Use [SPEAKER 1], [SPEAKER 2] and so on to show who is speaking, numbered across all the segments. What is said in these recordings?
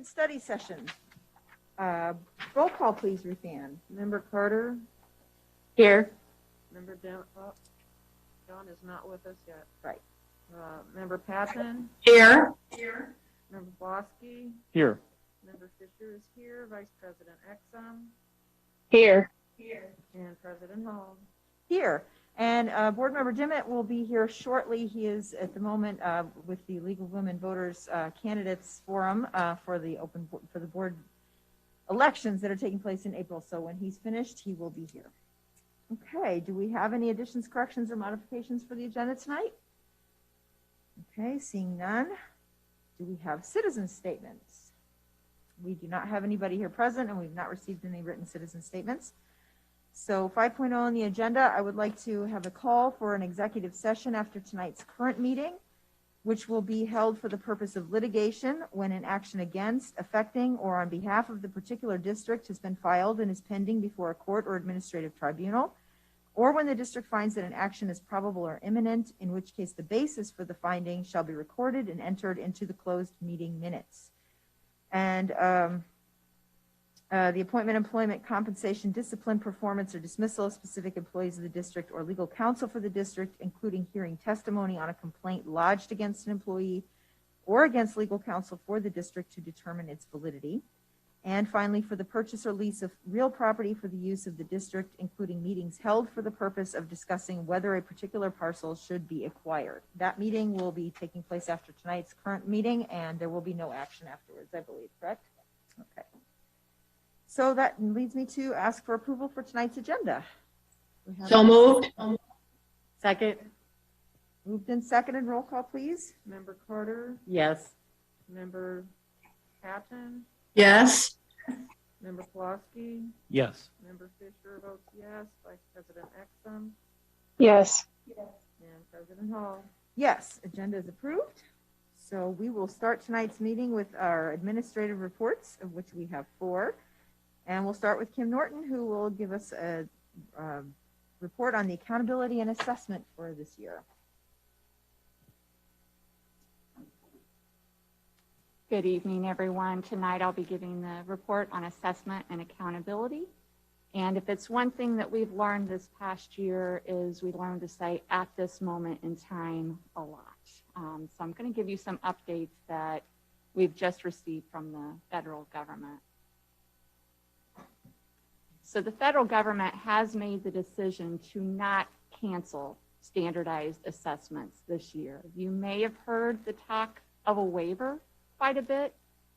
[SPEAKER 1] extended study session. Roll call, please, Ruth Ann.
[SPEAKER 2] Member Carter.
[SPEAKER 3] Here.
[SPEAKER 2] Member John is not with us yet.
[SPEAKER 1] Right.
[SPEAKER 2] Member Patton.
[SPEAKER 3] Here.
[SPEAKER 2] Member Bosky.
[SPEAKER 4] Here.
[SPEAKER 2] Member Fisher is here. Vice President Exum.
[SPEAKER 3] Here.
[SPEAKER 2] And President Hall.
[SPEAKER 1] Here. And Board Member Dimmitt will be here shortly. He is at the moment with the League of Women Voters Candidates Forum for the board elections that are taking place in April. So when he's finished, he will be here. Okay, do we have any additions, corrections, or modifications for the agenda tonight? Okay, seeing none. Do we have citizen statements? We do not have anybody here present, and we've not received any written citizen statements. So 5.0 on the agenda, I would like to have a call for an executive session after tonight's current meeting, which will be held for the purpose of litigation when an action against, affecting, or on behalf of the particular district has been filed and is pending before a court or administrative tribunal, or when the district finds that an action is probable or imminent, in which case the basis for the finding shall be recorded and entered into the closed meeting minutes. And the appointment, employment, compensation, discipline, performance, or dismissal of specific employees of the district or legal counsel for the district, including hearing testimony on a complaint lodged against an employee or against legal counsel for the district to determine its validity. And finally, for the purchase or lease of real property for the use of the district, including meetings held for the purpose of discussing whether a particular parcel should be acquired. That meeting will be taking place after tonight's current meeting, and there will be no action afterwards, I believe, correct? Okay. So that leads me to ask for approval for tonight's agenda.
[SPEAKER 3] So moved. Second.
[SPEAKER 1] Moved and seconded. Roll call, please.
[SPEAKER 2] Member Carter.
[SPEAKER 3] Yes.
[SPEAKER 2] Member Patton.
[SPEAKER 3] Yes.
[SPEAKER 2] Member Bosky.
[SPEAKER 4] Yes.
[SPEAKER 2] Member Fisher votes yes. Vice President Exum.
[SPEAKER 3] Yes.
[SPEAKER 2] And President Hall.
[SPEAKER 1] Yes, agenda is approved. So we will start tonight's meeting with our administrative reports, of which we have 4. And we'll start with Kim Norton, who will give us a report on the accountability and assessment for this year.
[SPEAKER 5] Good evening, everyone. Tonight I'll be giving the report on assessment and accountability. And if it's one thing that we've learned this past year is we learned to say at this moment in time a lot. So I'm going to give you some updates that we've just received from the federal government. So the federal government has made the decision to not cancel standardized assessments this year. You may have heard the talk of a waiver quite a bit,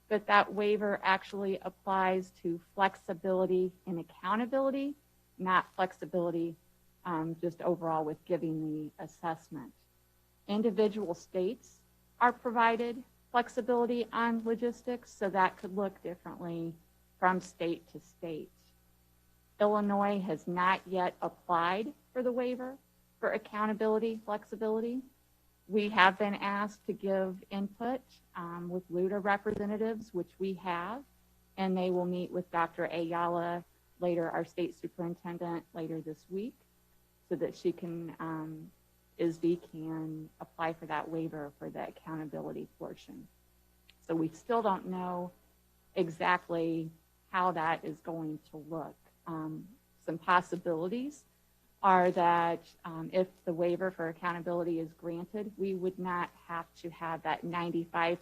[SPEAKER 5] but that waiver actually applies to flexibility and accountability, not flexibility just overall with giving the assessment. Individual states are provided flexibility on logistics, so that could look differently from state to state. Illinois has not yet applied for the waiver for accountability, flexibility. We have been asked to give input with LUTA representatives, which we have, and they will meet with Dr. Ayala later, our state superintendent, later this week, so that she can, ISD can apply for that waiver for the accountability portion. So we still don't know exactly how that is going to look. Some possibilities are that if the waiver for accountability is granted, we would not have to have that 95%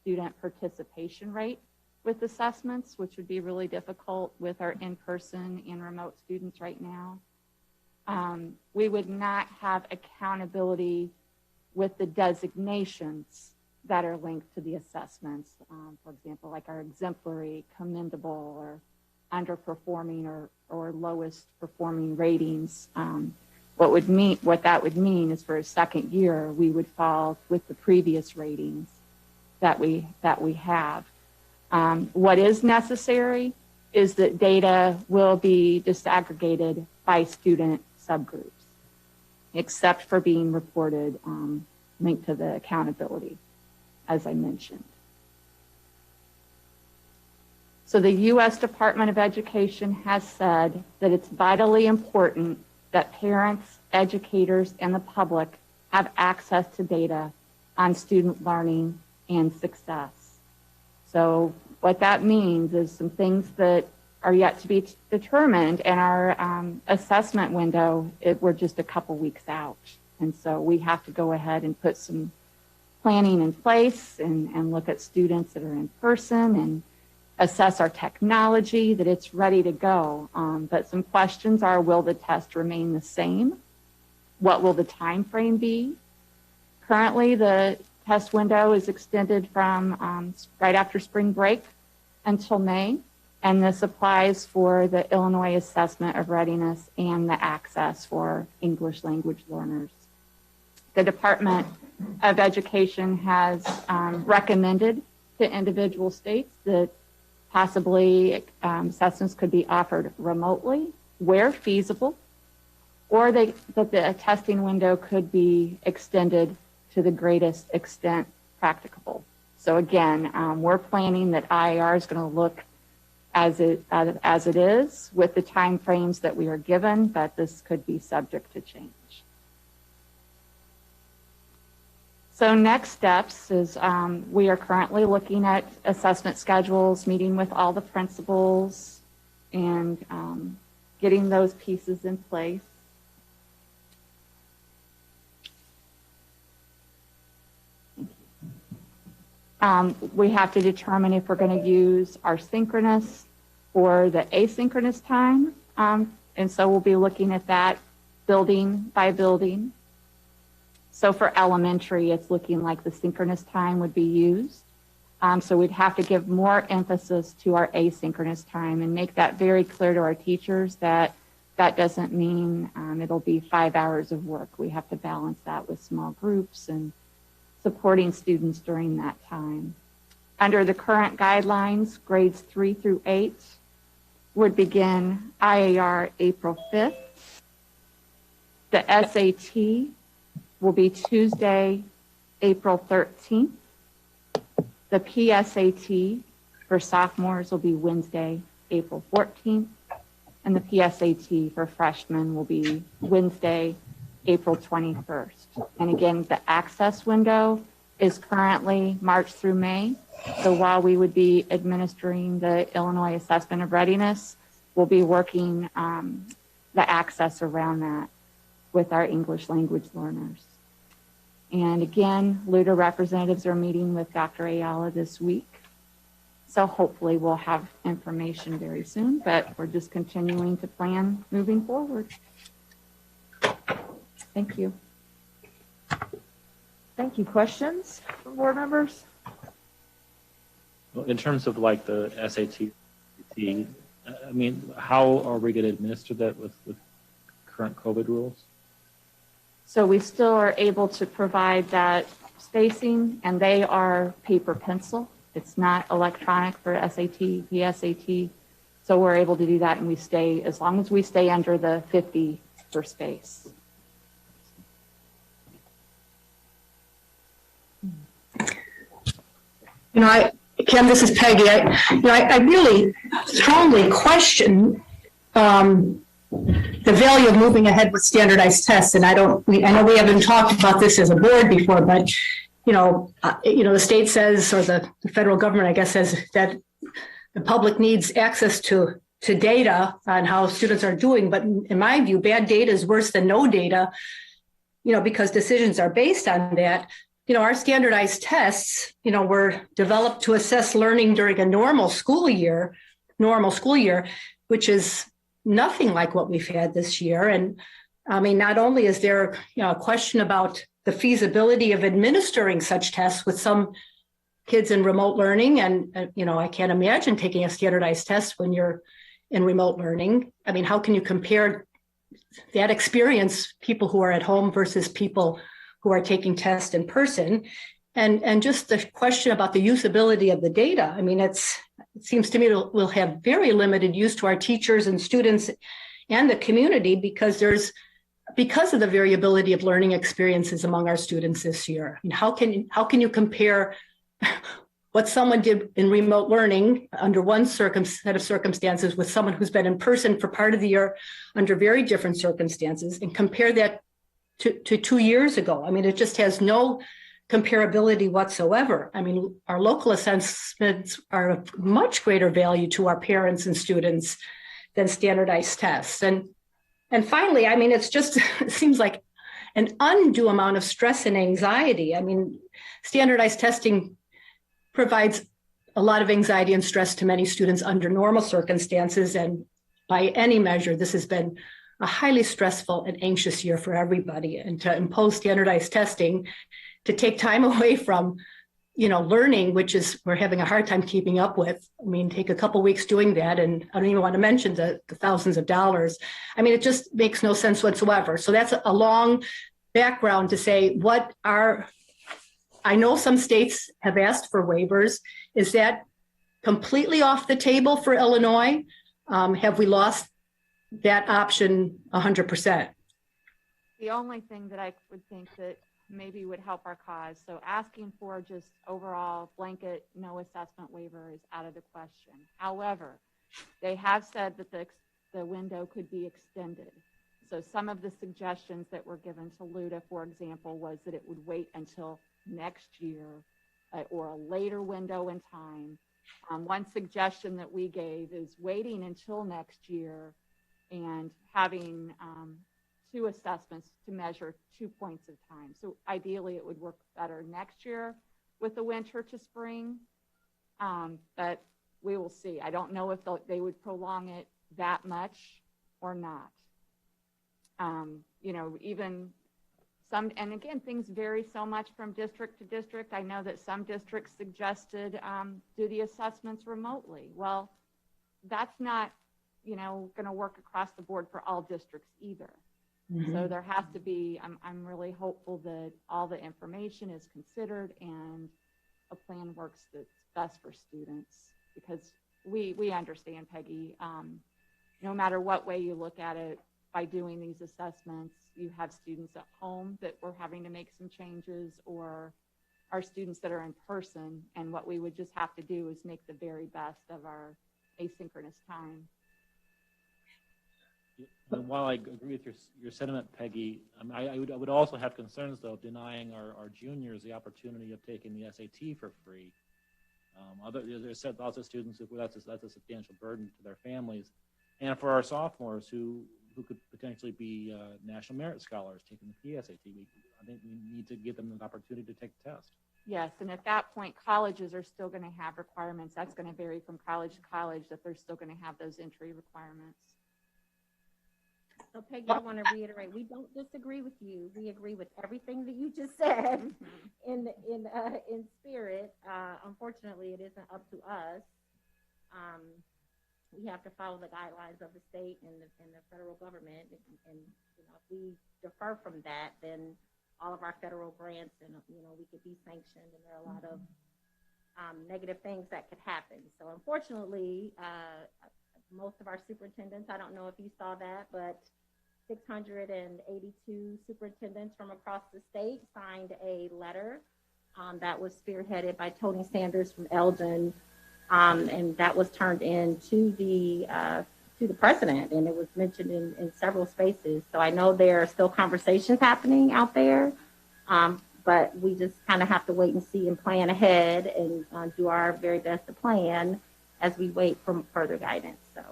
[SPEAKER 5] student participation rate with assessments, which would be really difficult with our in-person and remote students right now. We would not have accountability with the designations that are linked to the assessments. For example, like our exemplary, commendable, or underperforming or lowest performing ratings. What that would mean is for a second year, we would fall with the previous ratings that we have. What is necessary is that data will be disaggregated by student subgroups, except for being reported linked to the accountability, as I mentioned. So the U.S. Department of Education has said that it's vitally important that parents, educators, and the public have access to data on student learning and success. So what that means is some things that are yet to be determined, and our assessment window, we're just a couple weeks out. And so we have to go ahead and put some planning in place and look at students that are in person and assess our technology, that it's ready to go. But some questions are, will the test remain the same? What will the time frame be? Currently, the test window is extended from right after spring break until May, and this applies for the Illinois Assessment of Readiness and the access for English language learners. The Department of Education has recommended to individual states that possibly assessments could be offered remotely where feasible, or that the testing window could be extended to the greatest extent practicable. So again, we're planning that IAR is going to look as it is with the time frames that we are given, but this could be subject to change. So next steps is we are currently looking at assessment schedules, meeting with all the principals, and getting those pieces in place. We have to determine if we're going to use our synchronous or the asynchronous time. And so we'll be looking at that building by building. So for elementary, it's looking like the synchronous time would be used. So we'd have to give more emphasis to our asynchronous time and make that very clear to our teachers that that doesn't mean it'll be 5 hours of work. We have to balance that with small groups and supporting students during that time. Under the current guidelines, grades 3 through 8 would begin IAR April 5th. The SAT will be Tuesday, April 13th. The PSAT for sophomores will be Wednesday, April 14th. And the PSAT for freshmen will be Wednesday, April 21st. And again, the access window is currently March through May. So while we would be administering the Illinois Assessment of Readiness, we'll be working the access around that with our English language learners. And again, LUTA representatives are meeting with Dr. Ayala this week. So hopefully we'll have information very soon, but we're just continuing to plan moving forward. Thank you.
[SPEAKER 1] Thank you. Questions from board members?
[SPEAKER 4] Well, in terms of like the SAT, I mean, how are we going to administer that with current COVID rules?
[SPEAKER 5] So we still are able to provide that spacing, and they are paper pencil. It's not electronic for SAT, PSAT. So we're able to do that, and we stay, as long as we stay under the 50 for space.
[SPEAKER 3] You know, Kim, this is Peggy. I really strongly question the value of moving ahead with standardized tests. And I know we haven't talked about this as a board before, but the state says, or the federal government, I guess, says that the public needs access to data on how students are doing. But in my view, bad data is worse than no data, because decisions are based on that. Our standardized tests, were developed to assess learning during a normal school year, which is nothing like what we've had this year. And I mean, not only is there a question about the feasibility of administering such tests with some kids in remote learning, and I can't imagine taking a standardized test when you're in remote learning. I mean, how can you compare that experience, people who are at home versus people who are taking tests in person? And just the question about the usability of the data. I mean, it seems to me it will have very limited use to our teachers and students and the community because of the variability of learning experiences among our students this year. I mean, how can you compare what someone did in remote learning under one set of circumstances with someone who's been in person for part of the year under very different circumstances, and compare that to 2 years ago? I mean, it just has no comparability whatsoever. I mean, our local assessments are of much greater value to our parents and students than standardized tests. And finally, I mean, it's just, it seems like an undue amount of stress and anxiety. I mean, standardized testing provides a lot of anxiety and stress to many students under normal circumstances. And by any measure, this has been a highly stressful and anxious year for everybody. And to impose standardized testing, to take time away from, learning, which is we're having a hard time keeping up with. I mean, take a couple weeks doing that, and I don't even want to mention the thousands of dollars. I mean, it just makes no sense whatsoever. So that's a long background to say I know some states have asked for waivers. Is that completely off the table for Illinois? Have we lost that option 100%?
[SPEAKER 5] The only thing that I would think that maybe would help our cause, so asking for just overall blanket no assessment waiver is out of the question. However, they have said that the window could be extended. So some of the suggestions that were given to LUDA, for example, was that it would wait until next year or a later window in time. One suggestion that we gave is waiting until next year and having 2 assessments to measure 2 points of time. So ideally it would work better next year with the winter to spring, but we will see. I don't know if they would prolong it that much or not. Even some, and again, things vary so much from district to district. I know that some districts suggested do the assessments remotely. Well, that's not, going to work across the board for all districts either. Mm-hmm. So there has to be, I'm really hopeful that all the information is considered and a plan works that's best for students, because we understand, Peggy, no matter what way you look at it, by doing these assessments, you have students at home that we're having to make some changes, or our students that are in person, and what we would just have to do is make the very best of our asynchronous time.
[SPEAKER 4] And while I agree with your sentiment, Peggy, I would also have concerns, though, of denying our juniors the opportunity of taking the SAT for free. There's lots of students who that's a substantial burden to their families, and for our sophomores who could potentially be national merit scholars taking the PSAT. I think we need to give them an opportunity to take the test.
[SPEAKER 5] Yes, and at that point, colleges are still going to have requirements. That's going to vary from college to college, that they're still going to have those entry requirements.
[SPEAKER 6] So Peggy, I want to reiterate, we don't disagree with you. We agree with everything that you just said in spirit. Unfortunately, it isn't up to us. We have to follow the guidelines of the state and the federal government. And if we defer from that, then all of our federal grants and, we could be sanctioned, and there are a lot of negative things that could happen. So unfortunately, most of our superintendents, I don't know if you saw that, but 682 superintendents from across the state signed a letter that was spearheaded by Tony Sanders from Eldon, and that was turned in to the president, and it was mentioned in several spaces. So I know there are still conversations happening out there, but we just kind of have to wait and see and plan ahead and do our very best to plan as we wait for further guidance. So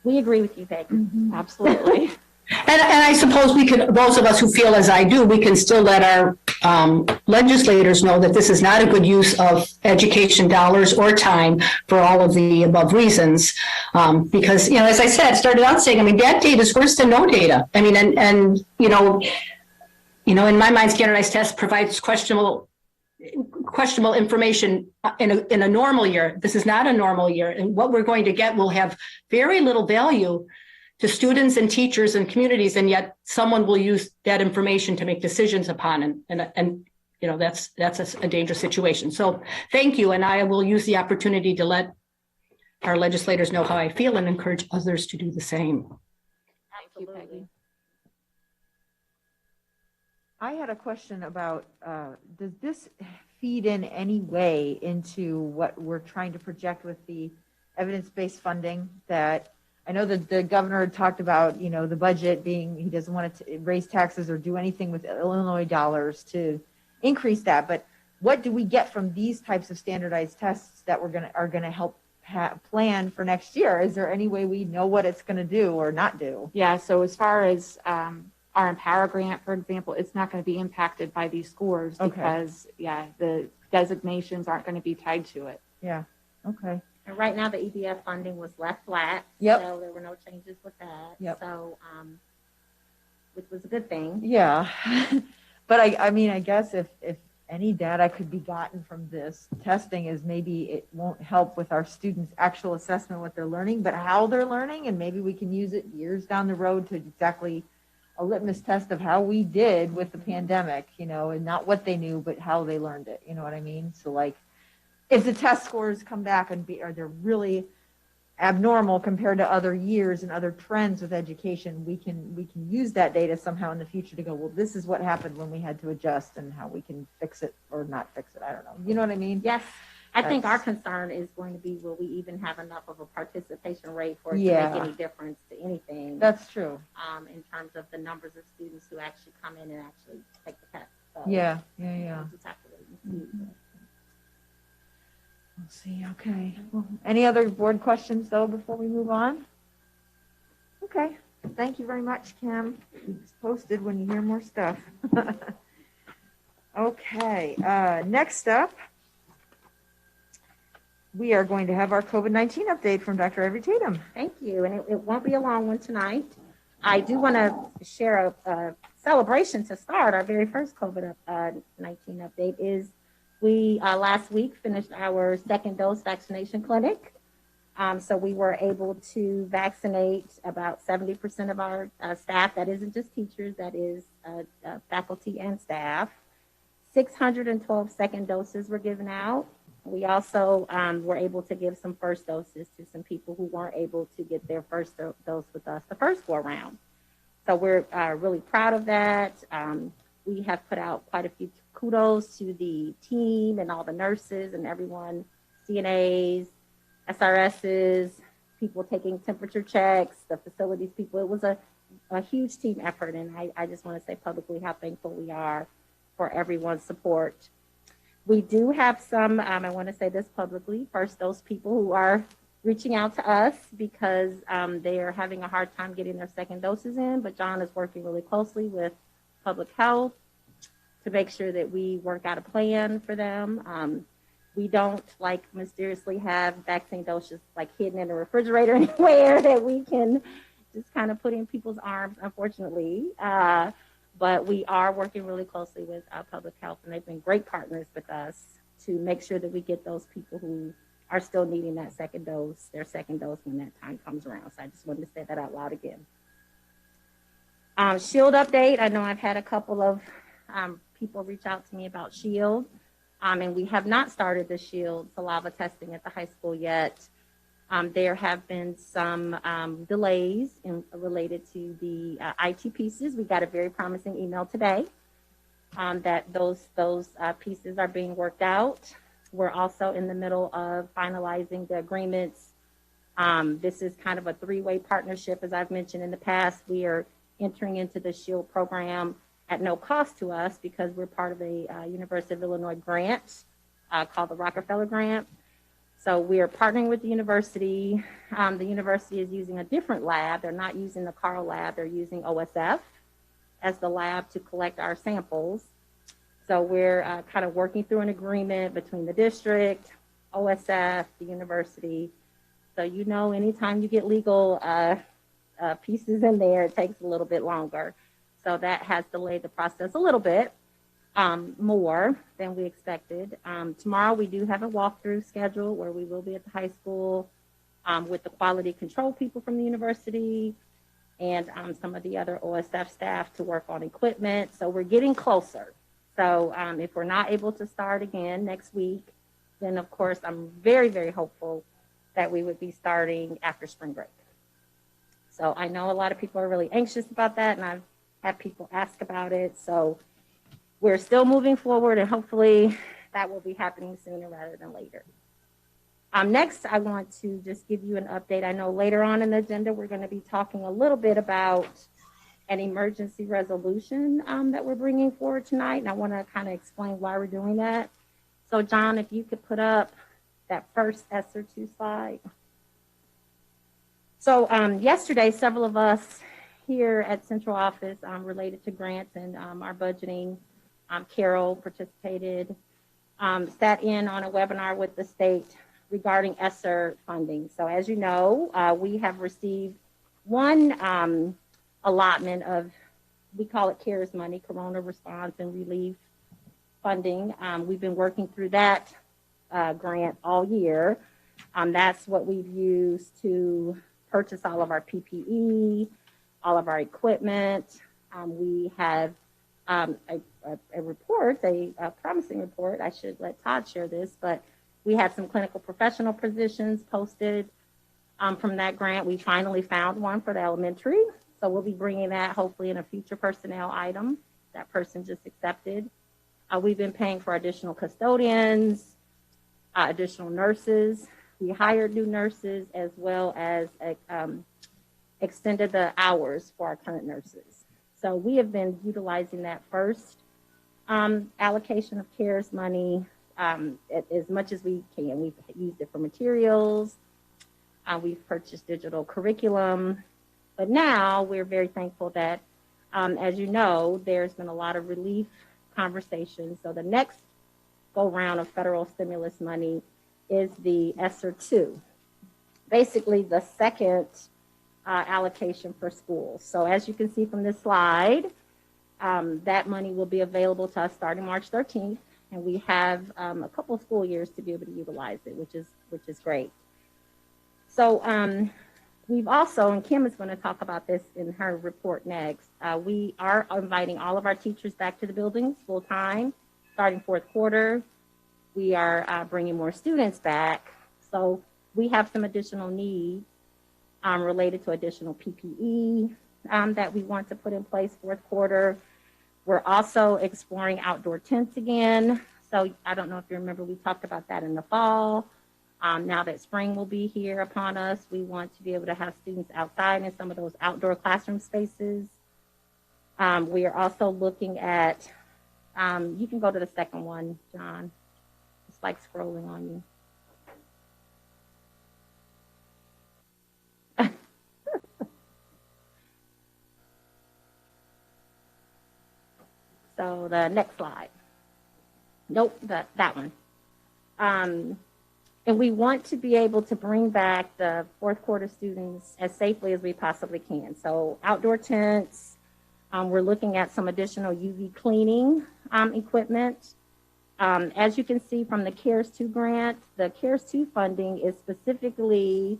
[SPEAKER 6] we agree with you, Peggy.
[SPEAKER 5] Mm-hmm. Absolutely.
[SPEAKER 3] And I suppose we could, those of us who feel as I do, we can still let our legislators know that this is not a good use of education dollars or time for all of the above reasons. Because, as I said, started out saying, that data is worse than no data. And in my mind, standardized tests provides questionable information in a normal year. This is not a normal year. And what we're going to get will have very little value to students and teachers and communities, and yet someone will use that information to make decisions upon, and that's a dangerous situation. So thank you, and I will use the opportunity to let our legislators know how I feel and encourage others to do the same.
[SPEAKER 5] Thank you, Peggy.
[SPEAKER 1] I had a question about, does this feed in any way into what we're trying to project with the evidence-based funding? That I know that the governor had talked about, the budget being, he doesn't want to raise taxes or do anything with Illinois dollars to increase that. But what do we get from these types of standardized tests that are gonna help plan for next year? Is there any way we know what it's gonna do or not do?
[SPEAKER 5] Yeah, so as far as our Empower grant, for example, it's not going to be impacted by these scores
[SPEAKER 1] Okay.
[SPEAKER 5] because, the designations aren't going to be tied to it.
[SPEAKER 1] Yeah, okay.
[SPEAKER 6] And right now, the EBF funding was left flat.
[SPEAKER 1] Yep.
[SPEAKER 6] So there were no changes with that.
[SPEAKER 1] Yep.
[SPEAKER 6] So, which was a good thing.
[SPEAKER 1] Yeah, but I mean, I guess if any data could be gotten from this testing is maybe it won't help with our students' actual assessment, what they're learning, but how they're learning, and maybe we can use it years down the road to exactly a litmus test of how we did with the pandemic, and not what they knew, but how they learned it. You know what I mean? So like, if the test scores come back and are they're really abnormal compared to other years and other trends with education, we can use that data somehow in the future to go, well, this is what happened when we had to adjust and how we can fix it or not fix it. I don't know. You know what I mean?
[SPEAKER 6] Yes. I think our concern is going to be, will we even have enough of a participation rate for it to
[SPEAKER 1] Yeah.
[SPEAKER 6] make any difference to anything?
[SPEAKER 1] That's true.
[SPEAKER 6] In terms of the numbers of students who actually come in and actually take the test. So
[SPEAKER 1] Yeah.
[SPEAKER 6] we'll just have to wait and see.
[SPEAKER 1] We'll see. Okay. Well, any other board questions though before we move on? Okay. Thank you very much, Kim. It's posted when you hear more stuff. Okay. Next up, we are going to have our COVID-19 update from Dr. Avery Tatum.
[SPEAKER 6] Thank you. And it won't be a long one tonight. I do want to share a celebration to start. Our very first COVID-19 update is we last week finished our second dose vaccination clinic. So we were able to vaccinate about 70% of our staff. That isn't just teachers, that is faculty and staff. 612 second doses were given out. We also were able to give some first doses to some people who weren't able to get their first dose with us the first go around. So we're really proud of that. We have put out quite a few kudos to the team and all the nurses and everyone, CNAs, SRSs, people taking temperature checks, the facilities people. It was a huge team effort, and I just want to say publicly how thankful we are for everyone's support. We do have some, I want to say this publicly, first those people who are reaching out to us because they are having a hard time getting their second doses in, but John is working really closely with public health to make sure that we work out a plan for them. We don't like mysteriously have vaccine doses like hidden in the refrigerator anywhere that we can just kind of put in people's arms, unfortunately. But we are working really closely with public health, and they've been great partners with us to make sure that we get those people who are still needing that second dose, their second dose when that time comes around. So I just wanted to say that out loud again. Shield update. I know I've had a couple of people reach out to me about Shield, and we have not started the Shield saliva testing at the high school yet. There have been some delays related to the IT pieces. We got a very promising email today that those pieces are being worked out. We're also in the middle of finalizing the agreements. This is kind of a three-way partnership. As I've mentioned in the past, we are entering into the SHIELD program at no cost to us because we're part of a University of Illinois grant called the Rockefeller Grant. So we are partnering with the university. The university is using a different lab. They're not using the Carl lab. They're using OSF as the lab to collect our samples. So we're kind of working through an agreement between the district, OSF, the university. So anytime you get legal pieces in there, it takes a little bit longer. So that has delayed the process a little bit. More than we expected. Tomorrow we do have a walkthrough schedule where we will be at the high school with the quality control people from the university and some of the other OSF staff to work on equipment. So we're getting closer. So if we're not able to start again next week, then of course I'm very, very hopeful that we would be starting after spring break. So I know a lot of people are really anxious about that, and I've had people ask about it. So we're still moving forward, and hopefully that will be happening sooner rather than later. Next, I want to just give you an update. I know later on in the agenda, we're going to be talking a little bit about an emergency resolution that we're bringing forward tonight, and I want to kind of explain why we're doing that. So John, if you could put up that first ESSER 2 slide. So yesterday, several of us here at Central Office related to grants and our budgeting, Carol participated, sat in on a webinar with the state regarding ESSER funding. So as you know, we have received one allotment of, we call it CARES money, Corona Response and Relief funding. We've been working through that grant all year. That's what we've used to purchase all of our PPE, all of our equipment. We have a report, a promising report. I should let Todd share this, but we had some clinical professional positions posted from that grant. We finally found one for the elementary. So we'll be bringing that hopefully in a future personnel item. That person just accepted. We've been paying for additional custodians, additional nurses. We hired new nurses as well as extended the hours for our current nurses. So we have been utilizing that first allocation of CARES money as much as we can. We've used it for materials. We've purchased digital curriculum. But now we're very thankful that, as you know, there's been a lot of relief conversations. So the next go round of federal stimulus money is the ESSER 2, basically the second allocation for schools. So as you can see from this slide, that money will be available to us starting March 13th, and we have a couple of school years to be able to utilize it, which is great. So we've also, and Kim is going to talk about this in her report next, we are inviting all of our teachers back to the buildings full time, starting fourth quarter. We are bringing more students back. So we have some additional needs related to additional PPE that we want to put in place fourth quarter. We're also exploring outdoor tents again. So I don't know if you remember, we talked about that in the fall. Now that spring will be here upon us, we want to be able to have students outside in some of those outdoor classroom spaces. We are also looking at, you can go to the second one, John. It's like scrolling on you. So the next slide. Nope, that one. And we want to be able to bring back the fourth quarter students as safely as we possibly can. So outdoor tents, we're looking at some additional UV cleaning equipment. As you can see from the CARES 2 grant, the CARES 2 funding is specifically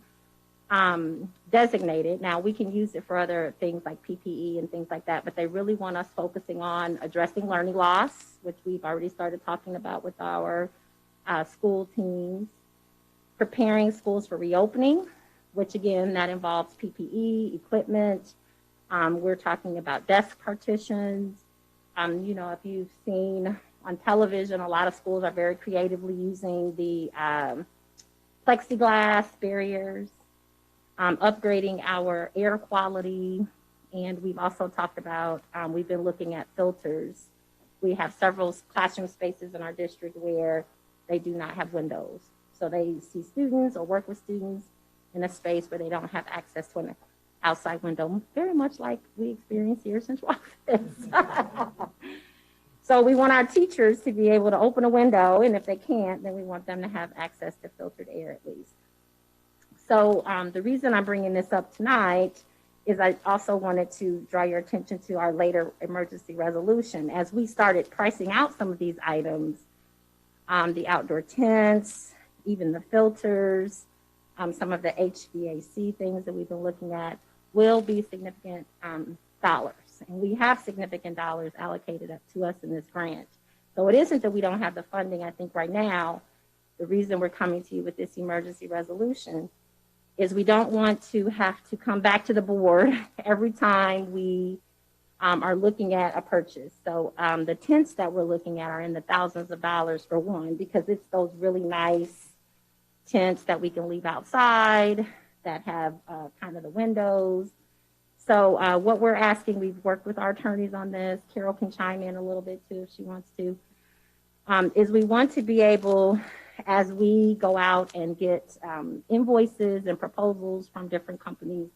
[SPEAKER 6] designated. Now we can use it for other things like PPE and things like that, but they really want us focusing on addressing learning loss, which we've already started talking about with our school teams, preparing schools for reopening, which again, that involves PPE, equipment. We're talking about desk partitions. You know, if you've seen on television, a lot of schools are very creatively using the plexiglass barriers, upgrading our air quality. And we've also talked about, we've been looking at filters. We have several classroom spaces in our district where they do not have windows. So they see students or work with students in a space where they don't have access to an outside window, very much like we experience here in Central Office. So we want our teachers to be able to open a window, and if they can't, then we want them to have access to filtered air at least. So the reason I'm bringing this up tonight is I also wanted to draw your attention to our later emergency resolution. As we started pricing out some of these items, the outdoor tents, even the filters, some of the HVAC things that we've been looking at will be significant dollars. And we have significant dollars allocated up to us in this grant. So it isn't that we don't have the funding. I think right now, the reason we're coming to you with this emergency resolution is we don't want to have to come back to the board every time we are looking at a purchase. So the tents that we're looking at are in the thousands of dollars for one, because it's those really nice tents that we can leave outside that have kind of the windows. So what we're asking, we've worked with our attorneys on this. Carol can chime in a little bit too if she wants to. is we want to be able, as we go out and get invoices and proposals from different companies,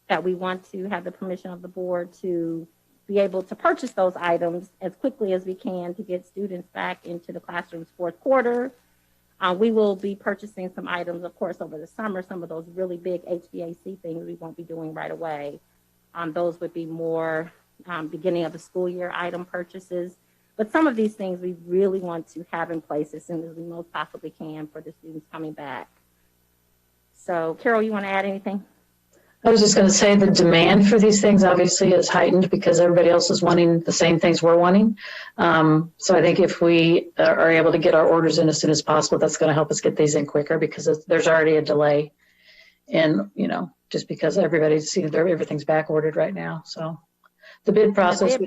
[SPEAKER 6] that we want to have the permission of the board to be able to purchase those items as quickly as we can to get students back into the classrooms fourth quarter. We will be purchasing some items, of course, over the summer. Some of those really big HVAC things we won't be doing right away. Those would be more beginning of the school year item purchases. But some of these things we really want to have in place as soon as we most possibly can for the students coming back. So, Carol, you want to add anything?
[SPEAKER 7] I was just going to say the demand for these things obviously is heightened because everybody else is wanting the same things we're wanting. So I think if we are able to get our orders in as soon as possible, that's going to help us get these in quicker because there's already a delay in, just because everybody's seeing everything's back ordered right now. So the bid process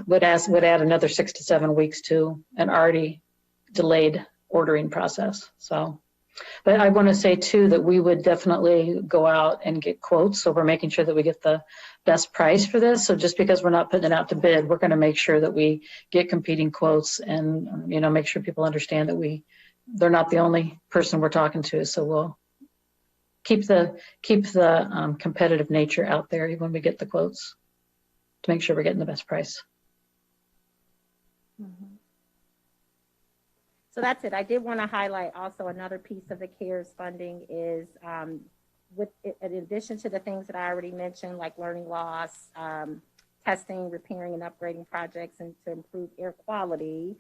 [SPEAKER 7] would add another 6 to 7 weeks to an already delayed ordering process. So. But I want to say, too, that we would definitely go out and get quotes. So we're making sure that we get the best price for this. So just because we're not putting it out to bid, we're going to make sure that we get competing quotes and, make sure people understand that they're not the only person we're talking to. So we'll keep the competitive nature out there when we get the quotes to make sure we're getting the best price.
[SPEAKER 6] Mm-hmm. So that's it. I did want to highlight also another piece of the CARES funding is in addition to the things that I already mentioned, like learning loss, testing, repairing, and upgrading projects, and to improve air quality,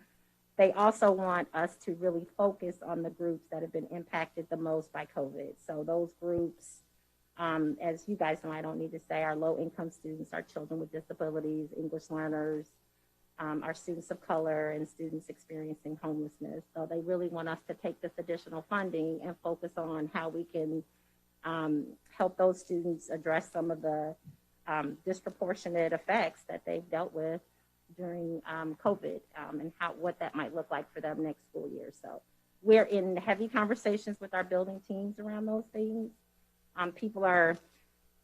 [SPEAKER 6] they also want us to really focus on the groups that have been impacted the most by COVID. So those groups, as you guys know, I don't need to say, our low-income students, our children with disabilities, English learners, our students of color, and students experiencing homelessness. So they really want us to take this additional funding and focus on how we can help those students address some of the disproportionate effects that they've dealt with during COVID and what that might look like for them next school year. So we're in heavy conversations with our building teams around those things. People are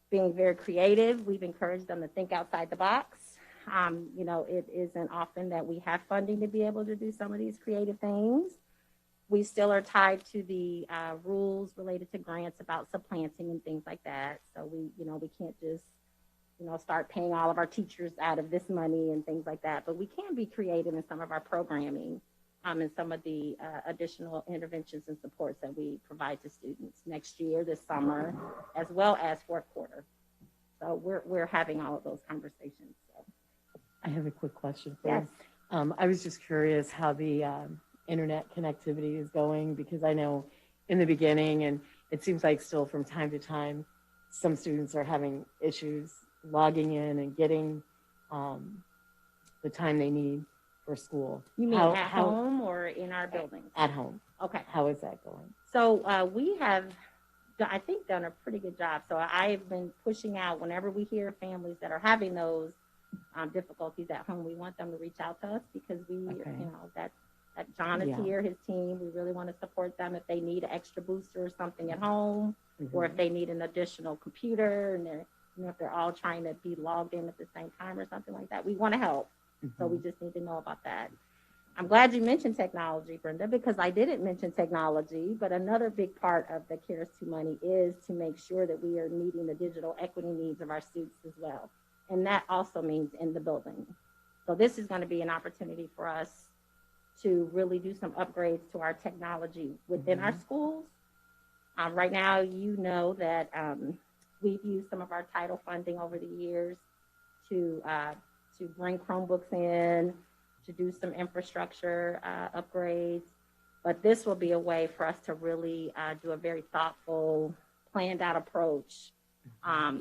[SPEAKER 6] being very creative. We've encouraged them to think outside the box. It isn't often that we have funding to be able to do some of these creative things. We still are tied to the rules related to grants about supplanting and things like that. So we can't just, start paying all of our teachers out of this money and things like that. But we can be creative in some of our programming and some of the additional interventions and supports that we provide to students next year, this summer, as well as fourth quarter. So we're having all of those conversations. So.
[SPEAKER 8] I have a quick question for
[SPEAKER 6] Yes.
[SPEAKER 8] you. I was just curious how the internet connectivity is going, because I know in the beginning, and it seems like still from time to time, some students are having issues logging in and getting the time they need for school.
[SPEAKER 6] You mean at home or in our buildings?
[SPEAKER 8] At home.
[SPEAKER 6] Okay.
[SPEAKER 8] How is that going?
[SPEAKER 6] So we have, I think, done a pretty good job. So I've been pushing out whenever we hear families that are having those difficulties at home, we want them to reach out to us because that John is here, his team, we really want to support them if they need an extra booster or something at home, or if they need an additional computer and they're, if they're all trying to be logged in at the same time or something like that. We want to help. So we just need to know about that. I'm glad you mentioned technology, Brenda, because I didn't mention technology, but another big part of the CARES 2 money is to make sure that we are meeting the digital equity needs of our students as well. And that also means in the building. So this is going to be an opportunity for us to really do some upgrades to our technology within our schools. Right now, you know that we've used some of our title funding over the years to bring Chromebooks in, to do some infrastructure upgrades. But this will be a way for us to really do a very thoughtful, planned out approach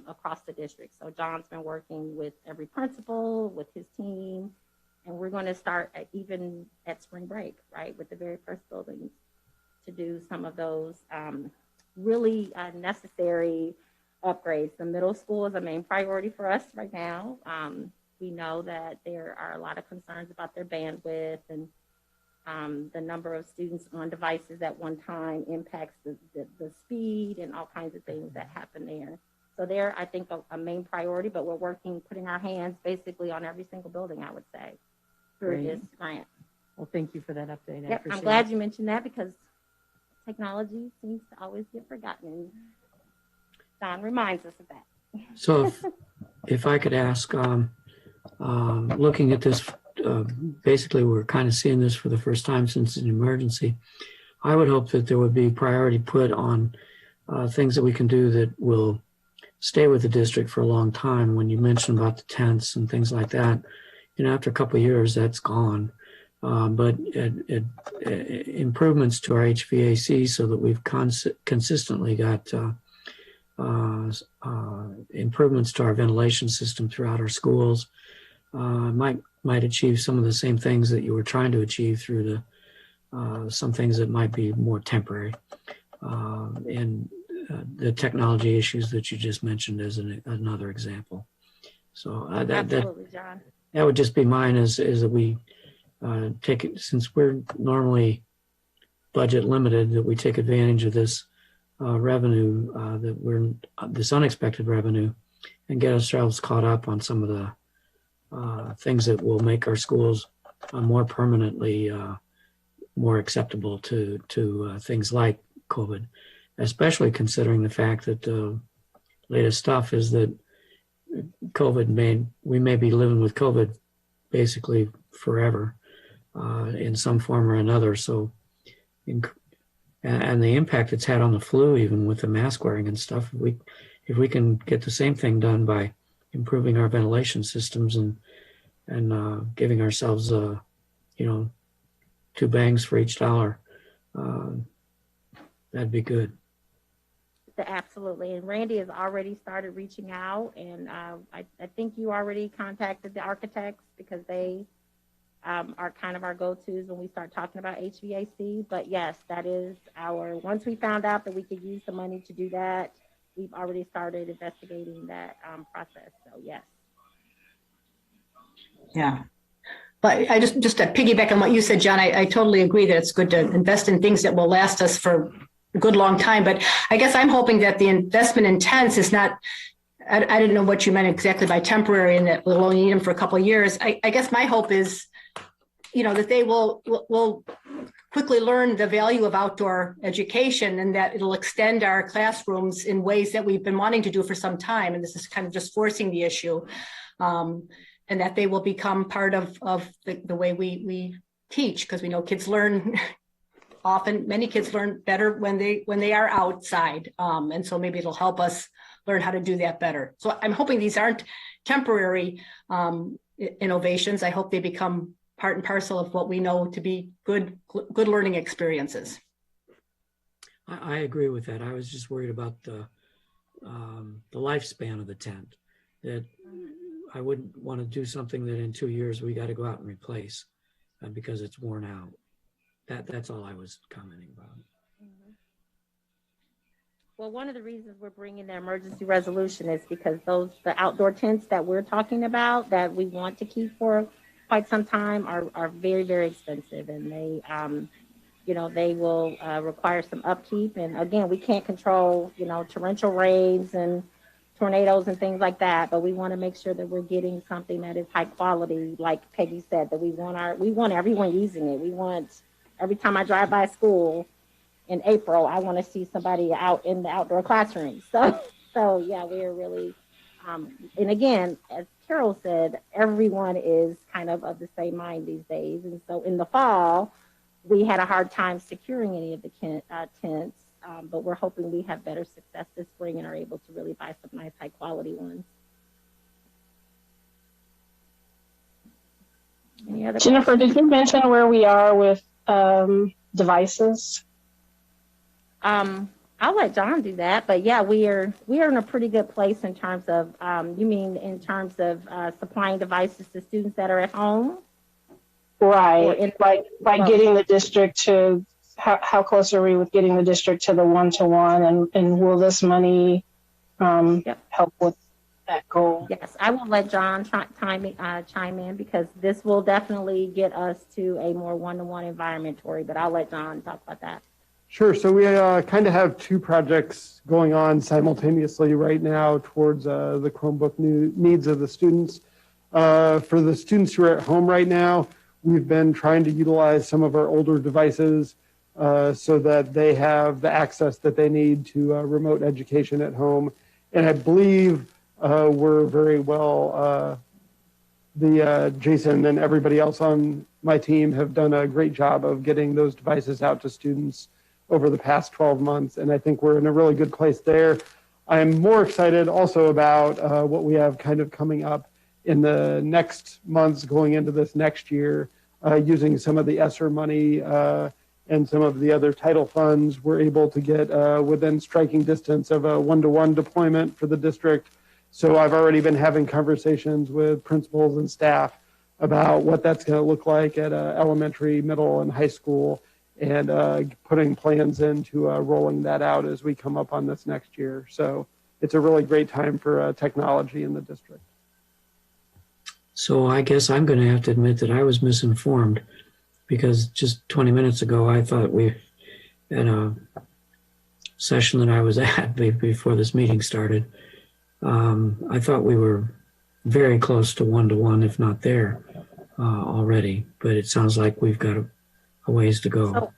[SPEAKER 6] across the district. So John's been working with every principal, with his team, and we're going to start even at spring break, right, with the very first buildings to do some of those really necessary upgrades. The middle school is a main priority for us right now. We know that there are a lot of concerns about their bandwidth, and the number of students on devices at one time impacts the speed and all kinds of things that happen there. So they're, I think, a main priority, but we're putting our hands basically on every single building, I would say, through this grant.
[SPEAKER 8] Well, thank you for that update. I
[SPEAKER 6] Yep,
[SPEAKER 8] appreciate
[SPEAKER 6] I'm glad
[SPEAKER 8] it.
[SPEAKER 6] you mentioned that because technology seems to always get forgotten. And Don reminds us of that.
[SPEAKER 9] So if I could ask, looking at this, basically we're kind of seeing this for the first time since an emergency. I would hope that there would be priority put on things that we can do that will stay with the district for a long time. When you mentioned about the tents and things like that, after a couple of years, that's gone. But improvements to our HVAC so that we've consistently got improvements to our ventilation system throughout our schools might achieve some of the same things that you were trying to achieve through some things that might be more temporary. And the technology issues that you just mentioned as another example. So
[SPEAKER 6] Absolutely, John.
[SPEAKER 9] that would just be mine is that we take it, since we're normally budget limited, that we take advantage of this revenue, this unexpected revenue, and get ourselves caught up on some of the things that will make our schools more permanently more acceptable to things like COVID, especially considering the fact that the latest stuff is that we may be living with COVID basically forever in some form or another. So, and the impact it's had on the flu, even with the mask wearing and stuff, if we can get the same thing done by improving our ventilation systems and giving ourselves, 2 bangs for each dollar, that'd be good.
[SPEAKER 6] Absolutely. And Randy has already started reaching out, and I think you already contacted the architects because they are kind of our go-tos when we start talking about HVAC. But yes, that is once we found out that we could use the money to do that, we've already started investigating that process. So yes.
[SPEAKER 3] Yeah. But I just to piggyback on what you said, John, I totally agree that it's good to invest in things that will last us for a good long time. But I guess I'm hoping that the investment in tents is not, I didn't know what you meant exactly by temporary and that we'll only need them for a couple of years. I guess my hope is, that they will quickly learn the value of outdoor education and that it'll extend our classrooms in ways that we've been wanting to do for some time. And this is kind of just forcing the issue. And that they will become part of the way we teach, because we know kids learn many kids learn better when they are outside. And so maybe it'll help us learn how to do that better. So I'm hoping these aren't temporary innovations. I hope they become part and parcel of what we know to be good learning experiences.
[SPEAKER 9] I agree with that. I was just worried about the lifespan of the tent, that I wouldn't want to do something that in 2 years we got to go out and replace because it's worn out. That's all I was commenting about.
[SPEAKER 6] Well, one of the reasons we're bringing the emergency resolution is because the outdoor tents that we're talking about that we want to keep for quite some time are very, very expensive, and they will require some upkeep. And again, we can't control, torrential rains and tornadoes and things like that, but we want to make sure that we're getting something that is high quality, like Peggy said, that we want everyone using it. We want, every time I drive by school in April, I want to see somebody out in the outdoor classroom. So yeah, we're really, and again, as Carol said, everyone is kind of the same mind these days. And so in the fall, we had a hard time securing any of the tents. But we're hoping we have better success this spring and are able to really buy some nice high quality ones. Any other
[SPEAKER 10] Jennifer, did you mention where we are with devices?
[SPEAKER 6] I'll let John do that, but yeah, we are in a pretty good place in terms of, you mean in terms of supplying devices to students that are at home?
[SPEAKER 10] Right, by getting the district to, how close are we with getting the district to the one-to-one, and will this money help with that goal?
[SPEAKER 6] Yes, I will let John chime in because this will definitely get us to a more one-to-one environment, Tori, but I'll let John talk about that.
[SPEAKER 11] Sure. So we kind of have 2 projects going on simultaneously right now towards the Chromebook needs of the students. For the students who are at home right now, we've been trying to utilize some of our older devices so that they have the access that they need to remote education at home. And I believe we're very well, Jason and everybody else on my team have done a great job of getting those devices out to students over the past 12 months. And I think we're in a really good place there. I'm more excited also about what we have kind of coming up in the next months going into this next year, using some of the ESSER money and some of the other title funds. We're able to get within striking distance of a one-to-one deployment for the district. So I've already been having conversations with principals and staff about what that's going to look like at elementary, middle, and high school, and putting plans into rolling that out as we come up on this next year. So it's a really great time for technology in the district.
[SPEAKER 9] So I guess I'm going to have to admit that I was misinformed, because just 20 minutes ago, I thought we had a session that I was at before this meeting started. I thought we were very close to one-to-one, if not there already, but it sounds like we've got a ways to go.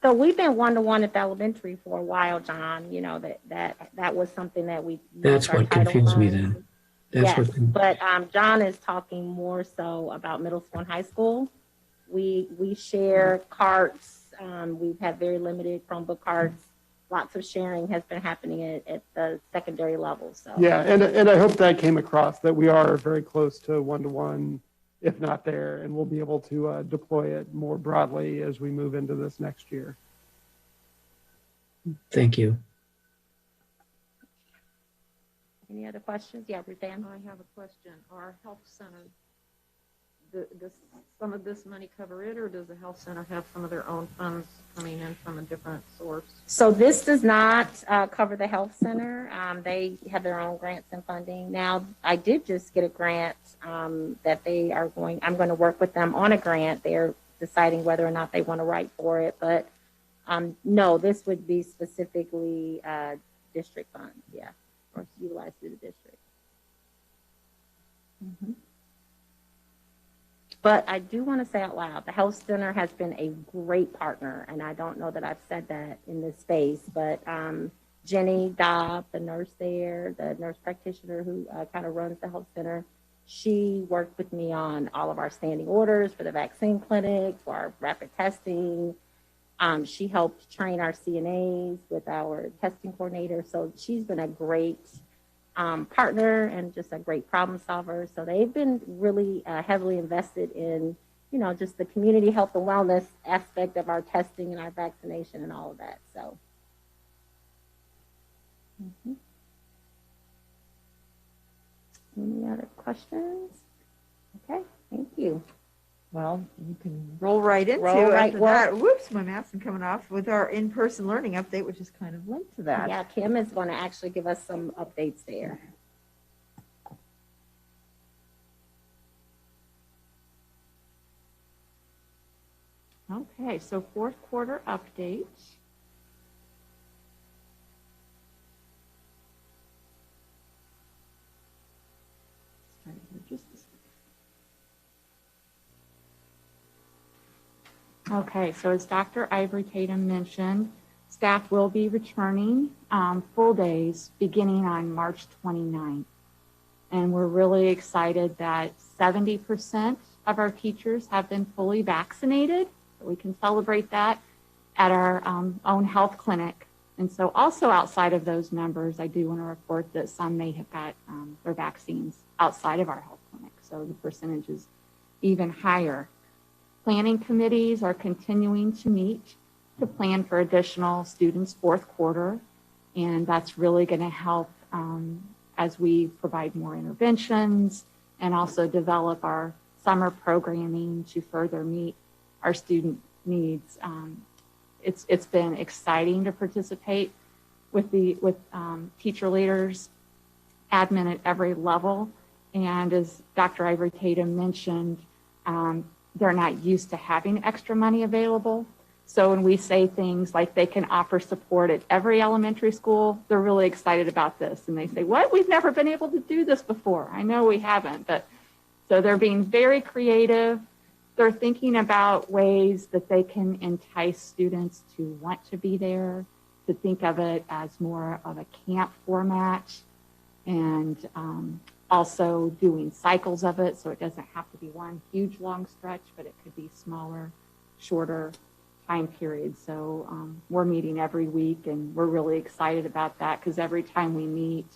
[SPEAKER 6] So we've been one-to-one at the elementary for a while, John. You know, that was something that we.
[SPEAKER 9] That's what confused me then.
[SPEAKER 6] Yes, but John is talking more so about middle school and high school. We share carts. We've had very limited Chromebook carts. Lots of sharing has been happening at the secondary level. So
[SPEAKER 11] yeah, and I hope that came across, that we are very close to one-to-one, if not there, and we'll be able to deploy it more broadly as we move into this next year.
[SPEAKER 9] Thank you.
[SPEAKER 6] Any other questions? Yeah, Ruthann.
[SPEAKER 2] I have a question. Our health center, does some of this money cover it, or does the health center have some of their own funds coming in from a different source?
[SPEAKER 6] So this does not cover the health center. They have their own grants and funding. Now, I did just get a grant that I'm going to work with them on a grant. They're deciding whether or not they want to write for it. But no, this would be specifically district funds, yeah, or utilized through the district. Mm-hmm. But I do want to say out loud, the health center has been a great partner, and I don't know that I've said that in this space, but Jenny Dobb, the nurse there, the nurse practitioner who kind of runs the health center, she worked with me on all of our standing orders for the vaccine clinic, for our rapid testing. She helped train our CNAs with our testing coordinator, so she's been a great partner and just a great problem solver. So they've been really heavily invested in, you know, just the community health and wellness aspect of our testing and our vaccination and all of that. So. Mm-hmm. Any other questions? Okay, thank you.
[SPEAKER 1] Well, you can roll right into after that. Whoops, my mask is coming off with our in-person learning update, which is kind of linked to that.
[SPEAKER 6] Yeah, Kim is going to actually give us some updates there.
[SPEAKER 5] Okay, so fourth quarter update. Okay, so as Dr. Ivory Tatum mentioned, staff will be returning full days beginning on March 29th. And we're really excited that 70% of our teachers have been fully vaccinated. So we can celebrate that at our own health clinic. And so also outside of those numbers, I do want to report that some may have got their vaccines outside of our health clinic. So the percentage is even higher. Planning committees are continuing to meet to plan for additional students fourth quarter. And that's really going to help as we provide more interventions and also develop our summer programming to further meet our student needs. It's been exciting to participate with teacher leaders, admin at every level. And as Dr. Ivory Tatum mentioned, they're not used to having extra money available. So when we say things like they can offer support at every elementary school, they're really excited about this. And they say, what? We've never been able to do this before. I know we haven't, but so they're being very creative. they're thinking about ways that they can entice students to want to be there, to think of it as more of a camp format, and also doing cycles of it, so it doesn't have to be one huge long stretch, but it could be smaller, shorter time periods. So we're meeting every week, and we're really excited about that, because every time we meet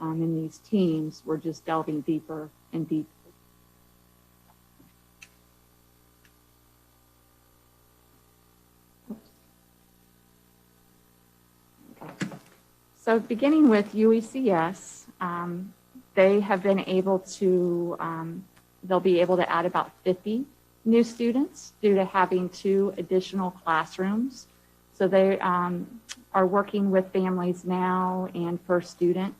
[SPEAKER 5] in these teams, we're just delving deeper and deeper. Okay. So beginning with UECS, they have been able to, they'll be able to add about 50 new students due to having 2 additional classrooms. So they are working with families now and First Student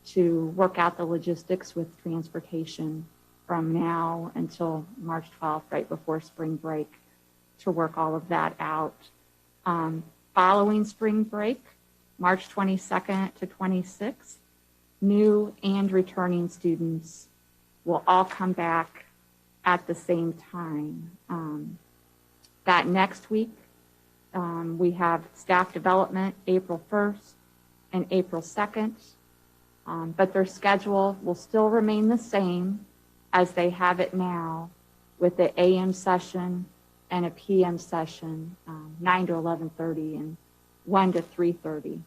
[SPEAKER 5] to work out the logistics with transportation from now until March 12th, right before spring break, to work all of that out. Following spring break, March 22nd to 26th, new and returning students will all come back at the same time. That next week, we have staff development April 1st and April 2nd, but their schedule will still remain the same as they have it now, with the AM session and a PM session, 9 to 11:30 and 1 to 3:30.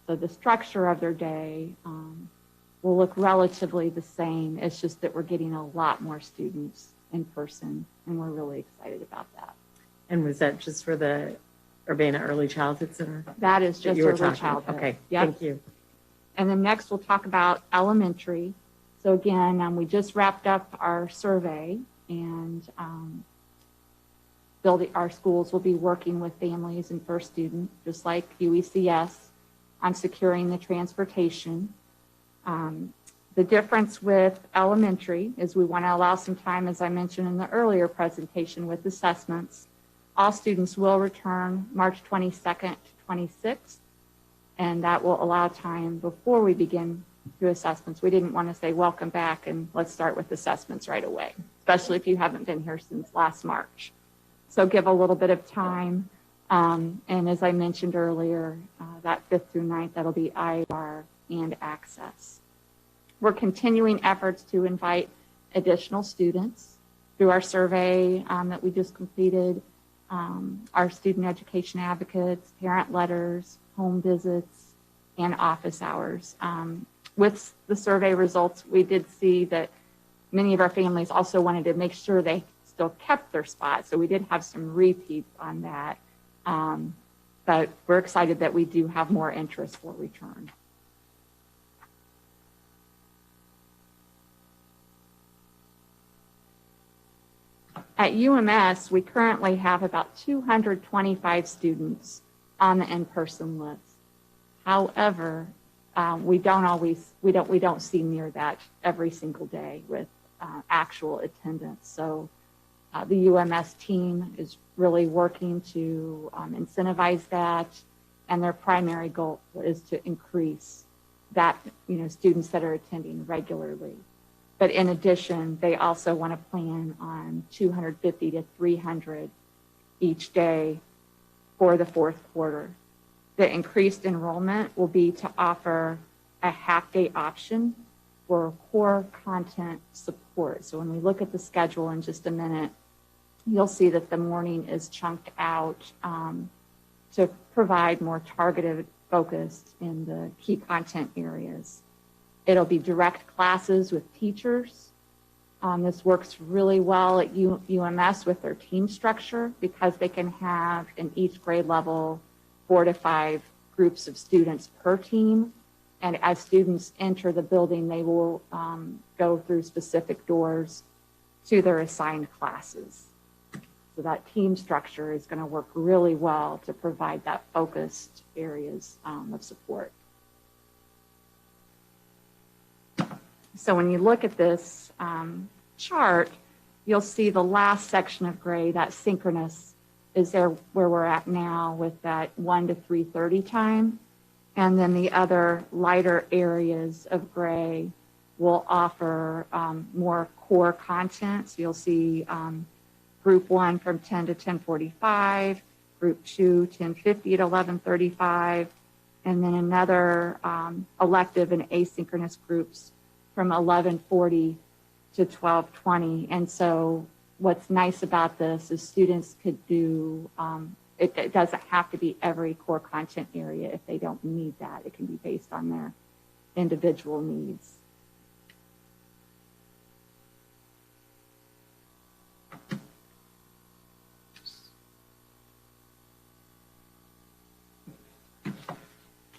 [SPEAKER 5] So the structure of their day will look relatively the same. It's just that we're getting a lot more students in person, and we're really excited about that.
[SPEAKER 8] And was that just for the Urbana Early Childhood Center?
[SPEAKER 5] That is just early childhood.
[SPEAKER 8] Okay,
[SPEAKER 5] Yep.
[SPEAKER 8] thank you.
[SPEAKER 5] And then next we'll talk about elementary. So again, we just wrapped up our survey, and our schools will be working with families and First Student, just like UECS, on securing the transportation. The difference with elementary is we want to allow some time, as I mentioned in the earlier presentation, with assessments. All students will return March 22nd to 26th, and that will allow time before we begin through assessments. We didn't want to say welcome back and let's start with assessments right away, especially if you haven't been here since last March. So give a little bit of time. And as I mentioned earlier, that 5th through 9th, that'll be IR and access. We're continuing efforts to invite additional students through our survey that we just completed, our student education advocates, parent letters, home visits, and office hours. With the survey results, we did see that many of our families also wanted to make sure they still kept their spot. So we did have some repeats on that. But we're excited that we do have more interest for return. At UMS, we currently have about 225 students on the in-person list. However, we don't see near that every single day with actual attendance. So the UMS team is really working to incentivize that, and their primary goal is to increase that, students that are attending regularly. But in addition, they also want to plan on 250 to 300 each day for the 4th quarter. The increased enrollment will be to offer a half-day option for core content support. So when we look at the schedule in just a minute, you'll see that the morning is chunked out to provide more targeted focus in the key content areas. It'll be direct classes with teachers. This works really well at UMS with their team structure, because they can have in each grade level 4 to 5 groups of students per team. And as students enter the building, they will go through specific doors to their assigned classes. So that team structure is going to work really well to provide that focused areas of support. So when you look at this chart, you'll see the last section of gray, that synchronous, is there where we're at now with that 1 to 3:30 time. And then the other lighter areas of gray will offer more core content. So you'll see Group 1 from 10 to 10:45, Group 2, 10:50 to 11:35, and then another elective and asynchronous groups from 11:40 to 12:20. And so what's nice about this is students could do, it doesn't have to be every core content area if they don't need that. It can be based on their individual needs.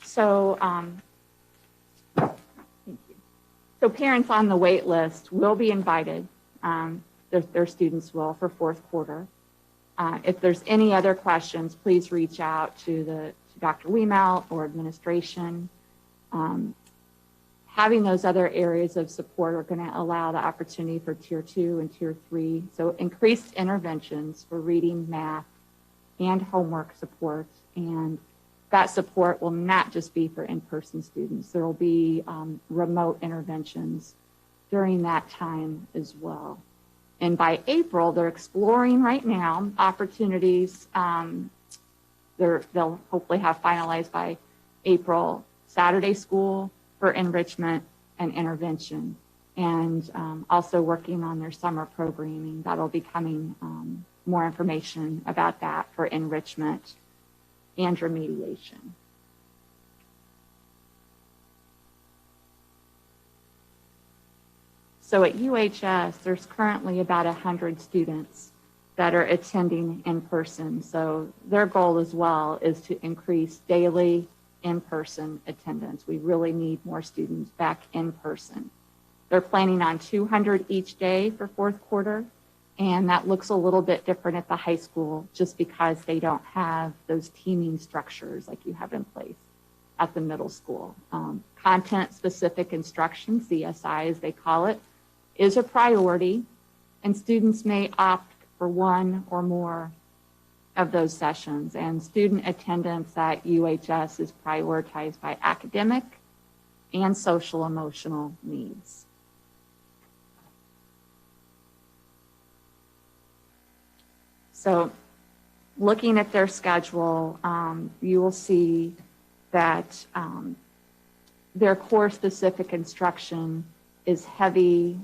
[SPEAKER 5] So, thank you. So parents on the wait list will be invited, their students will, for fourth quarter. If there's any other questions, please reach out to Dr. Wiemelt or administration. Having those other areas of support are going to allow the opportunity for tier 2 and tier 3. So increased interventions for reading, math, and homework support. And that support will not just be for in-person students. There will be remote interventions during that time as well. And by April, they're exploring right now opportunities. They'll hopefully have finalized by April, Saturday school for enrichment and intervention, and also working on their summer programming. That'll be coming, more information about that for enrichment and remediation. So at UHS, there's currently about 100 students that are attending in person. So their goal as well is to increase daily in-person attendance. We really need more students back in person. They're planning on 200 each day for fourth quarter, and that looks a little bit different at the high school just because they don't have those teaming structures like you have in place at the middle school. Content-specific instruction, CSI as they call it, is a priority, and students may opt for one or more of those sessions. And student attendance at UHS is prioritized by academic and social emotional needs. So looking at their schedule, you will see that their core specific instruction is heavy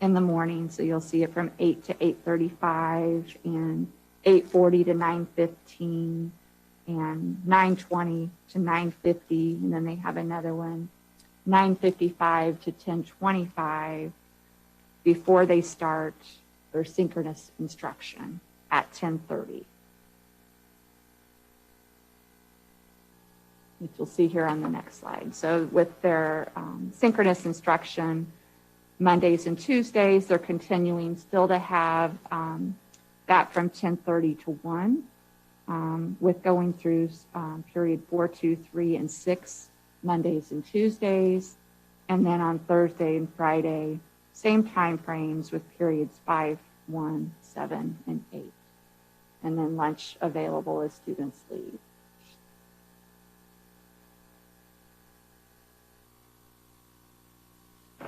[SPEAKER 5] in the morning. So you'll see it from 8 to 8:35 and 8:40 to 9:15 and 9:20 to 9:50. And then they have another one, 9:55 to 10:25 before they start their synchronous instruction at 10:30. Which you'll see here on the next slide. So with their synchronous instruction, Mondays and Tuesdays, they're continuing still to have that from 10:30 to 1, with going through period 4, 2, 3, and 6, Mondays and Tuesdays. And then on Thursday and Friday, same time frames with periods 5, 1, 7, and 8. And then lunch available as students leave.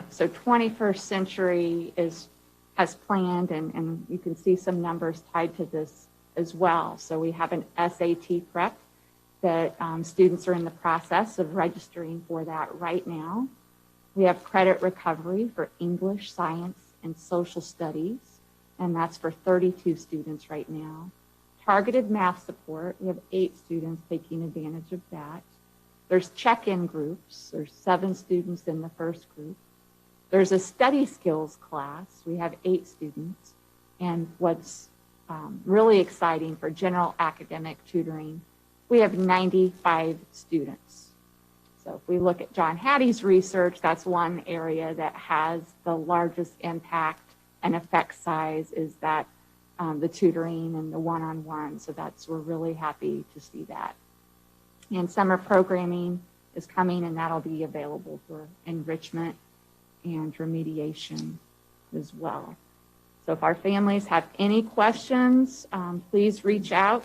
[SPEAKER 5] So 21st Century has planned, and you can see some numbers tied to this as well. So we have an SAT prep that students are in the process of registering for that right now. We have credit recovery for English, science, and social studies, and that's for 32 students right now. Targeted math support, we have 8 students taking advantage of that. There's check-in groups, there's 7 students in the first group. There's a study skills class. We have 8 students. And what's really exciting for general academic tutoring, we have 95 students. So if we look at John Hattie's research, that's one area that has the largest impact and effect size is that the tutoring and the one-on-one. So we're really happy to see that. And summer programming is coming, and that'll be available for enrichment and remediation as well. So if our families have any questions, please reach out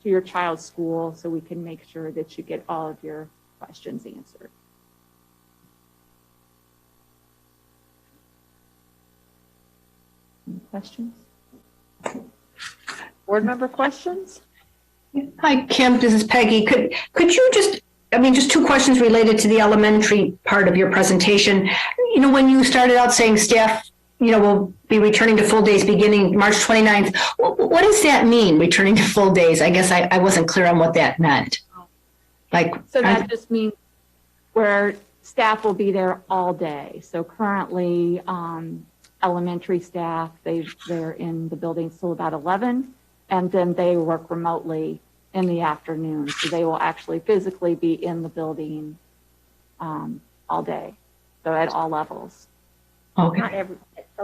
[SPEAKER 5] to your child's school so we can make sure that you get all of your questions answered. Any questions?
[SPEAKER 2] Board member questions?
[SPEAKER 3] Hi, Kim, this is Peggy. Could you just, just two questions related to the elementary part of your presentation. When you started out saying staff, will be returning to full days beginning March 29th, what does that mean, returning to full days? I guess I wasn't clear on what that meant.
[SPEAKER 5] So that just means where staff will be there all day. So currently, elementary staff, they're in the building till about 11, and then they work remotely in the afternoon. So they will actually physically be in the building all day, so at all levels.
[SPEAKER 3] Okay.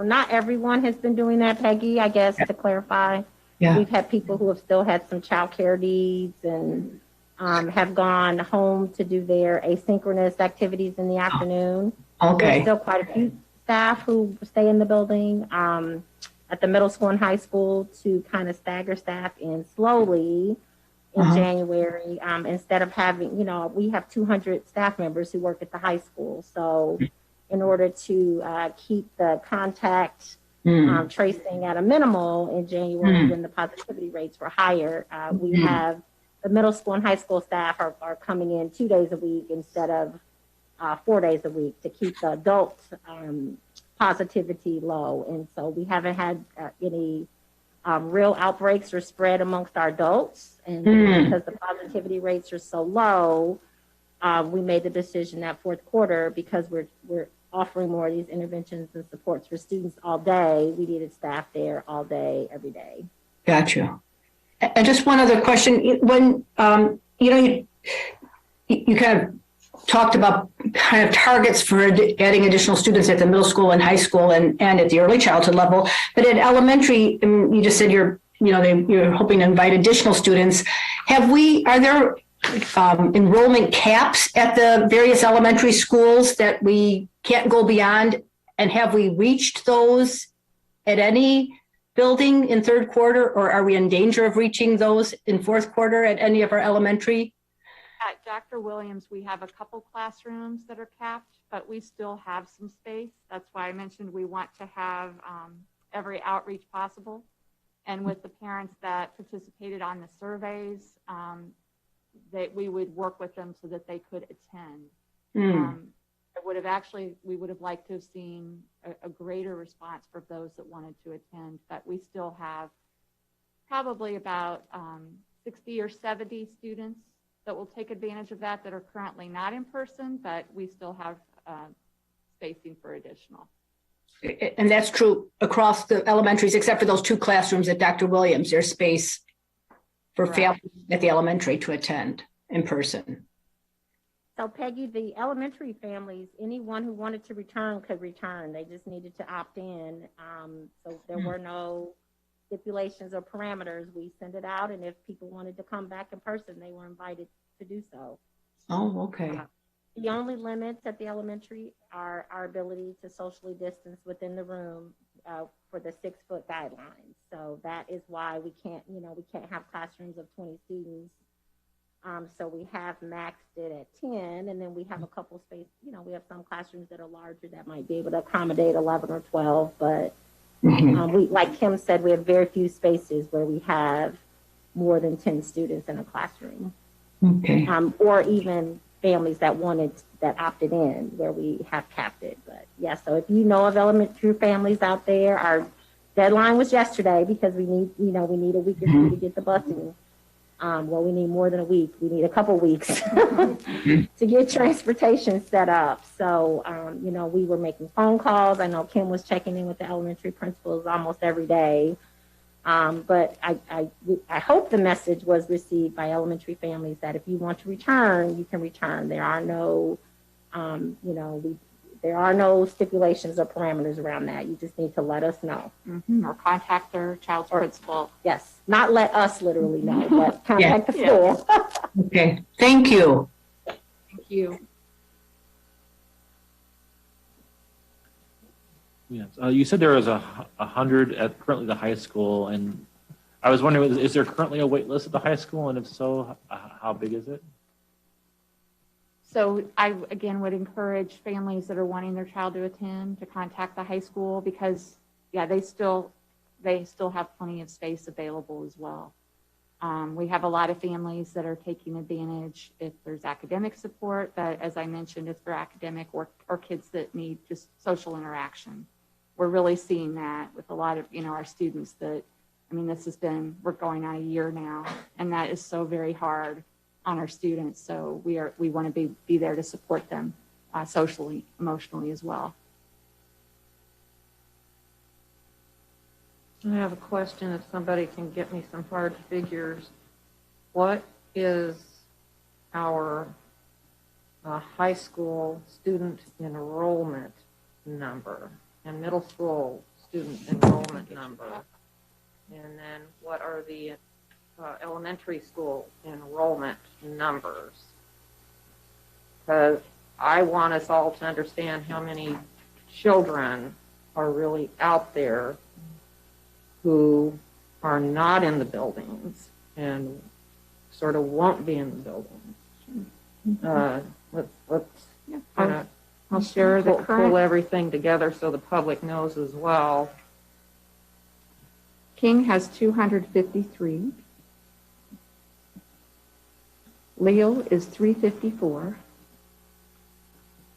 [SPEAKER 6] Not everyone has been doing that, Peggy, I guess, to clarify.
[SPEAKER 3] Yeah.
[SPEAKER 6] We've had people who have still had some childcare needs and have gone home to do their asynchronous activities in the afternoon.
[SPEAKER 3] Okay.
[SPEAKER 6] There's still quite a few staff who stay in the building at the middle school and high school to kind of stagger staff in slowly in January. Instead of having, we have 200 staff members who work at the high school. So in order to keep the contact tracing at a minimal in January when the positivity rates were higher, we have the middle school and high school staff are coming in 2 days a week instead of 4 days a week to keep the adult positivity low. And so we haven't had any real outbreaks or spread amongst our adults. And because the positivity rates are so low, we made the decision that fourth quarter, because we're offering more of these interventions and supports for students all day, we needed staff there all day, every day.
[SPEAKER 3] Gotcha. And just one other question. When, you kind of talked about kind of targets for adding additional students at the middle school and high school and at the early childhood level, but at elementary, you just said you're hoping to invite additional students. Are there enrollment caps at the various elementary schools that we can't go beyond? And have we reached those at any building in third quarter, or are we in danger of reaching those in fourth quarter at any of our elementary?
[SPEAKER 5] At Dr. Williams, we have a couple classrooms that are capped, but we still have some space. That's why I mentioned we want to have every outreach possible. And with the parents that participated on the surveys, that we would work with them so that they could attend. We would have liked to have seen a greater response for those that wanted to attend, but we still have probably about 60 or 70 students that will take advantage of that are currently not in person, but we still have spacing for additional.
[SPEAKER 3] And that's true across the elementaries, except for those two classrooms at Dr. Williams. There's space for families at the elementary to attend in person.
[SPEAKER 6] So Peggy, the elementary families, anyone who wanted to return could return. They just needed to opt in. So there were no stipulations or parameters. We send it out, and if people wanted to come back in person, they were invited to do so.
[SPEAKER 3] Oh, okay.
[SPEAKER 6] The only limits at the elementary are our ability to socially distance within the room for the 6-foot guidelines. So that is why we can't have classrooms of 20 students. So we have maxed it at 10, and then we have a couple space, we have some classrooms that are larger that might be able to accommodate 11 or 12, but we, like Kim said, we have very few spaces where we have more than 10 students in a classroom.
[SPEAKER 3] Okay.
[SPEAKER 6] Or even families that opted in where we have capped it. But yeah, so if you know of elementary families out there, our deadline was yesterday because we need a week or two to get the busing. Well, we need more than a week. We need a couple weeks to get transportation set up. So, we were making phone calls. I know Kim was checking in with the elementary principals almost every day. But I hope the message was received by elementary families that if you want to return, you can return. There are no, there are no stipulations or parameters around that. You just need to let us know.
[SPEAKER 5] Or contact their child's principal.
[SPEAKER 6] Yes, not let us literally know, but contact the school.
[SPEAKER 3] Okay, thank you.
[SPEAKER 5] Thank you.
[SPEAKER 4] Yes. You said there was 100 at currently the high school, and I was wondering, is there currently a wait list at the high school, and if so, how big is it?
[SPEAKER 5] So I, again, would encourage families that are wanting their child to attend to contact the high school because, they still they still have plenty of space available as well. We have a lot of families that are taking advantage if there's academic support, but as I mentioned, if they're academic or kids that need just social interaction. We're really seeing that with a lot of, our students that, this has been, we're going on a year now, and that is so very hard on our students. So we want to be there to support them socially, emotionally as well.
[SPEAKER 2] I have a question, if somebody can get me some hard figures. What is our high school student enrollment number and middle school student enrollment number? And then what are the elementary school enrollment numbers? Because I want us all to understand how many children are really out there who are not in the buildings and sort of won't be in the buildings. Let's kind of
[SPEAKER 5] I'll share the
[SPEAKER 2] pull everything together so the public knows as well.
[SPEAKER 5] King has 253. Leo is 354.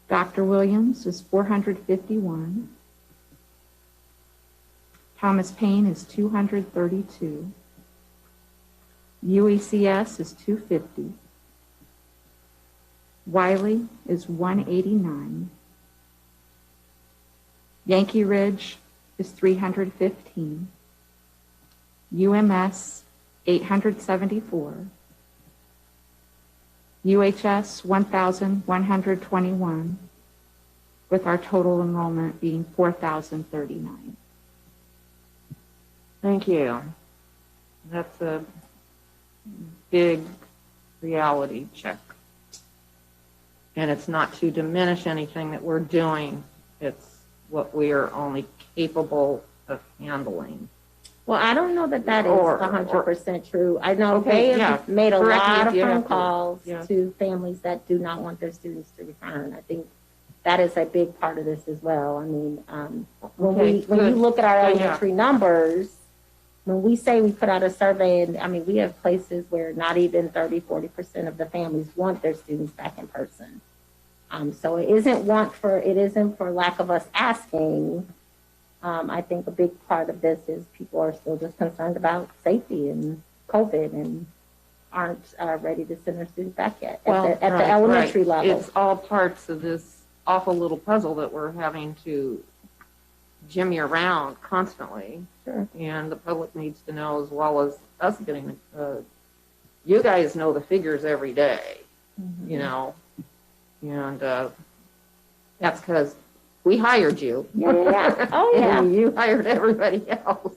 [SPEAKER 5] Dr. Williams is 451. Thomas Paine is 232. UECS is 250. Wiley is 189. Yankee Ridge is 315. UMS 874. UHS 1,121, with our total enrollment being 4,039.
[SPEAKER 2] Thank you. That's a big reality check. And it's not to diminish anything that we're doing. It's what we are only capable of handling.
[SPEAKER 6] Well, I don't know that is 100% true. I know
[SPEAKER 2] Okay,
[SPEAKER 6] they have made a lot of phone
[SPEAKER 2] to.
[SPEAKER 6] calls
[SPEAKER 2] Yeah.
[SPEAKER 6] to families that do not want their students to return. I think that is a big part of this as well. I mean, when you look at our elementary numbers, when we say we put out a survey, and we have places where not even 30-40% of the families want their students back in person. So it isn't for lack of us asking. I think a big part of this is people are still just concerned about safety and COVID and aren't ready to send their students back yet at the elementary level.
[SPEAKER 2] It's all parts of this awful little puzzle that we're having to jimmy around constantly.
[SPEAKER 6] Sure.
[SPEAKER 2] And the public needs to know, as well as us getting, you guys know the figures every day, and that's because we hired you.
[SPEAKER 6] Yeah. Oh, yeah.
[SPEAKER 2] And you hired everybody else.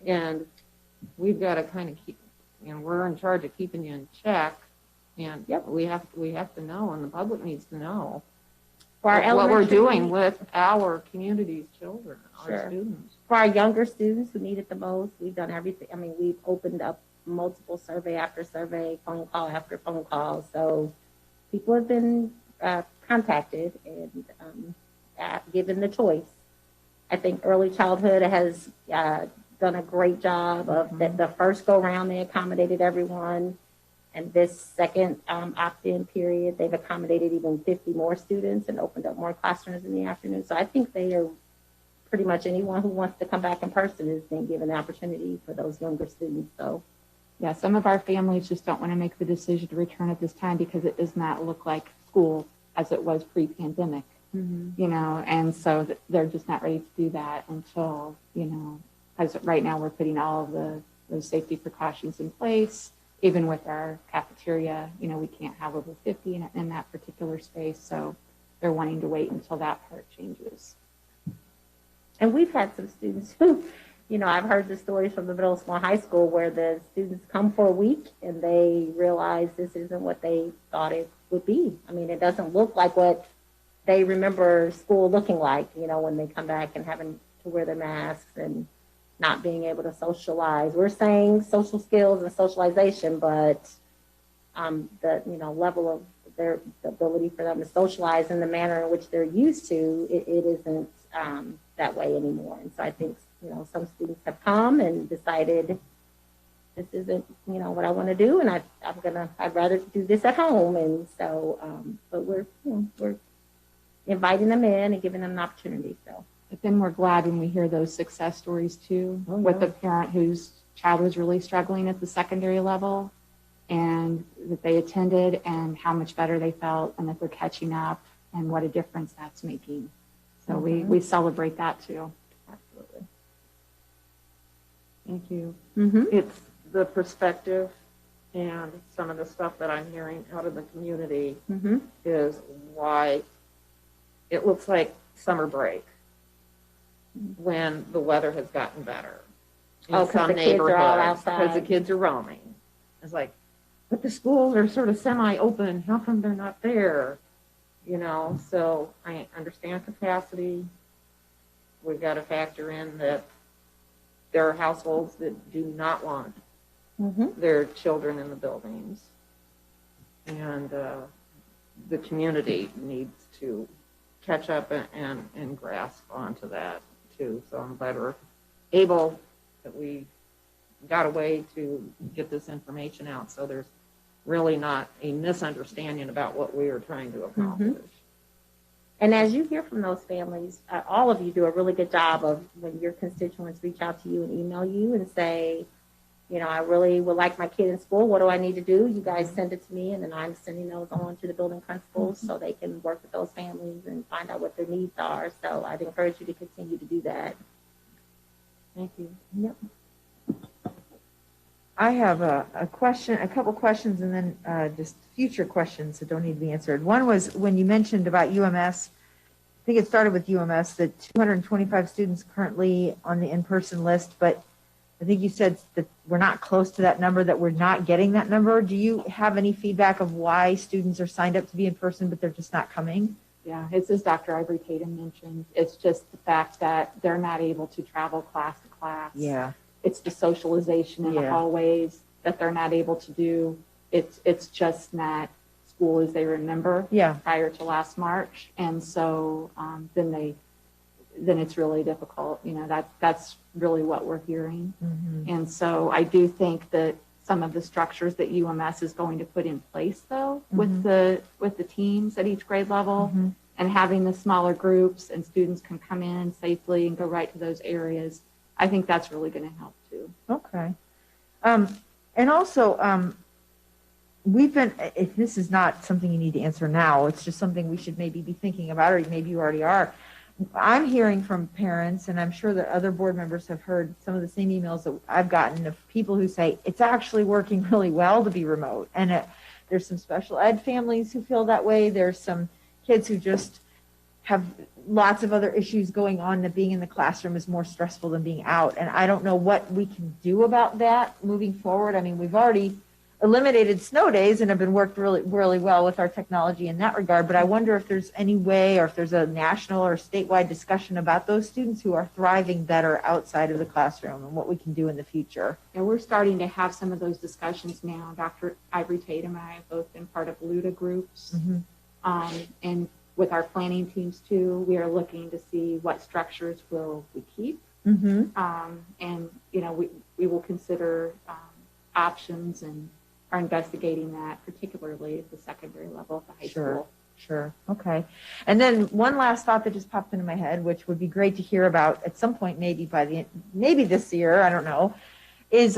[SPEAKER 2] And we've got to kind of keep, we're in charge of keeping you in check. And we have to know, and the public needs to know what we're doing with our community's children, our students.
[SPEAKER 6] For our younger students who need it the most, we've done everything. We've opened up multiple survey after survey, phone call after phone call. So people have been contacted and given the choice. I think early childhood has done a great job of the first go round. They accommodated everyone. And this second opt-in period, they've accommodated even 50 more students and opened up more classrooms in the afternoon. So I think they are pretty much anyone who wants to come back in person is being given the opportunity for those younger students. So,
[SPEAKER 5] yeah, some of our families just don't want to make the decision to return at this time because it does not look like school as it was pre-pandemic, and so they're just not ready to do that until, as right now we're putting all of those safety precautions in place. Even with our cafeteria, we can't have over 50 in that particular space. So they're wanting to wait until that part changes.
[SPEAKER 6] And we've had some students who, I've heard the stories from the middle school and high school where the students come for a week and they realize this isn't what they thought it would be. It doesn't look like what they remember school looking like, when they come back and having to wear their masks and not being able to socialize. We're saying social skills and socialization, but the level of the ability for them to socialize in the manner in which they're used to, it isn't that way anymore. And so I think some students have come and decided this isn't, what I want to do, and I'd rather do this at home. And so, but we're inviting them in and giving them an opportunity. So.
[SPEAKER 5] But then we're glad when we hear those success stories too,
[SPEAKER 2] Oh,
[SPEAKER 5] with
[SPEAKER 2] yeah.
[SPEAKER 5] the parent whose child was really struggling at the secondary level and that they attended and how much better they felt and that they're catching up and what a difference that's making. So we celebrate that too.
[SPEAKER 6] Absolutely.
[SPEAKER 2] Thank you.
[SPEAKER 6] Mm-hmm.
[SPEAKER 2] It's the perspective and some of the stuff that I'm hearing out of the community
[SPEAKER 6] Mm-hmm.
[SPEAKER 2] is why it looks like summer break when the weather has gotten better in
[SPEAKER 6] 'Cause
[SPEAKER 2] some
[SPEAKER 6] the kids are all
[SPEAKER 2] neighborhoods because the
[SPEAKER 6] outside.
[SPEAKER 2] kids are roaming. It's like, but the schools are sort of semi-open. How come they're not there? So I understand capacity. We've got to factor in that there are households that do not want
[SPEAKER 6] Mm-hmm.
[SPEAKER 2] their children in the buildings. And the community needs to catch up and grasp onto that too. So I'm glad we're able that we got a way to get this information out. So there's really not a misunderstanding about what we are trying to accomplish.
[SPEAKER 6] And as you hear from those families, all of you do a really good job of when your constituents reach out to you and email you and say, I really would like my kid in school. What do I need to do? You guys send it to me, and then I'm sending those on to the building principals so they can work with those families and find out what their needs are. So I'd encourage you to continue to do that.
[SPEAKER 2] Thank you.
[SPEAKER 6] Yep.
[SPEAKER 1] I have a couple questions, and then just future questions that don't need to be answered. One was when you mentioned about UMS, I think it started with UMS, that 225 students currently on the in-person list, but I think you said that we're not close to that number, that we're not getting that number. Do you have any feedback of why students are signed up to be in person, but they're just not coming?
[SPEAKER 5] Yeah, it's as Dr. Ivory Tatum mentioned. It's just the fact that they're not able to travel class to class.
[SPEAKER 1] Yeah.
[SPEAKER 5] It's the socialization in the
[SPEAKER 1] Yeah.
[SPEAKER 5] hallways that they're not able to do. It's just not school as they remember prior to last March. And so then it's really difficult. That's really what we're hearing.
[SPEAKER 1] Mm-hmm.
[SPEAKER 5] And so I do think that some of the structures that UMS is going to put in place, though, with the teams at each grade level and having the smaller groups and students can come in safely and go right to those areas, I think that's really going to help too.
[SPEAKER 1] Okay. And also, this is not something you need to answer now. It's just something we should maybe be thinking about, or maybe you already are. I'm hearing from parents, and I'm sure that other board members have heard some of the same emails that I've gotten of people who say it's actually working really well to be remote. And there's some special ed families who feel that way. There's some kids who just have lots of other issues going on, that being in the classroom is more stressful than being out. And I don't know what we can do about that moving forward. I mean, we've already eliminated snow days and have been worked really, really well with our technology in that regard. But I wonder if there's any way, or if there's a national or statewide discussion about those students who are thriving better outside of the classroom and what we can do in the future.
[SPEAKER 5] And we're starting to have some of those discussions now. Dr. Ivory Tatum and I have both been part of LUDA groups. And with our planning teams too, we are looking to see what structures will we keep. And, we will consider options and are investigating that, particularly at the secondary level of the high school.
[SPEAKER 1] Sure. Okay. And then one last thought that just popped into my head, which would be great to hear about at some point, maybe maybe this year, I don't know, is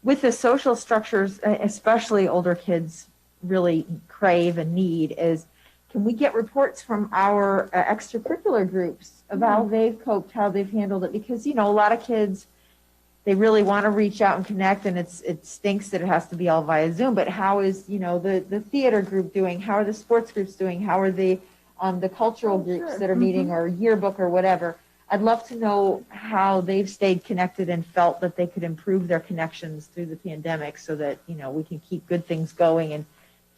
[SPEAKER 1] with the social structures, especially older kids really crave and need, is can we get reports from our extracurricular groups of how they've coped, how they've handled it? Because, a lot of kids, they really want to reach out and connect, and it stinks that it has to be all via Zoom. But how is the theater group doing? How are the sports groups doing? How are the cultural groups that are meeting, or yearbook or whatever? I'd love to know how they've stayed connected and felt that they could improve their connections through the pandemic, so that we can keep good things going and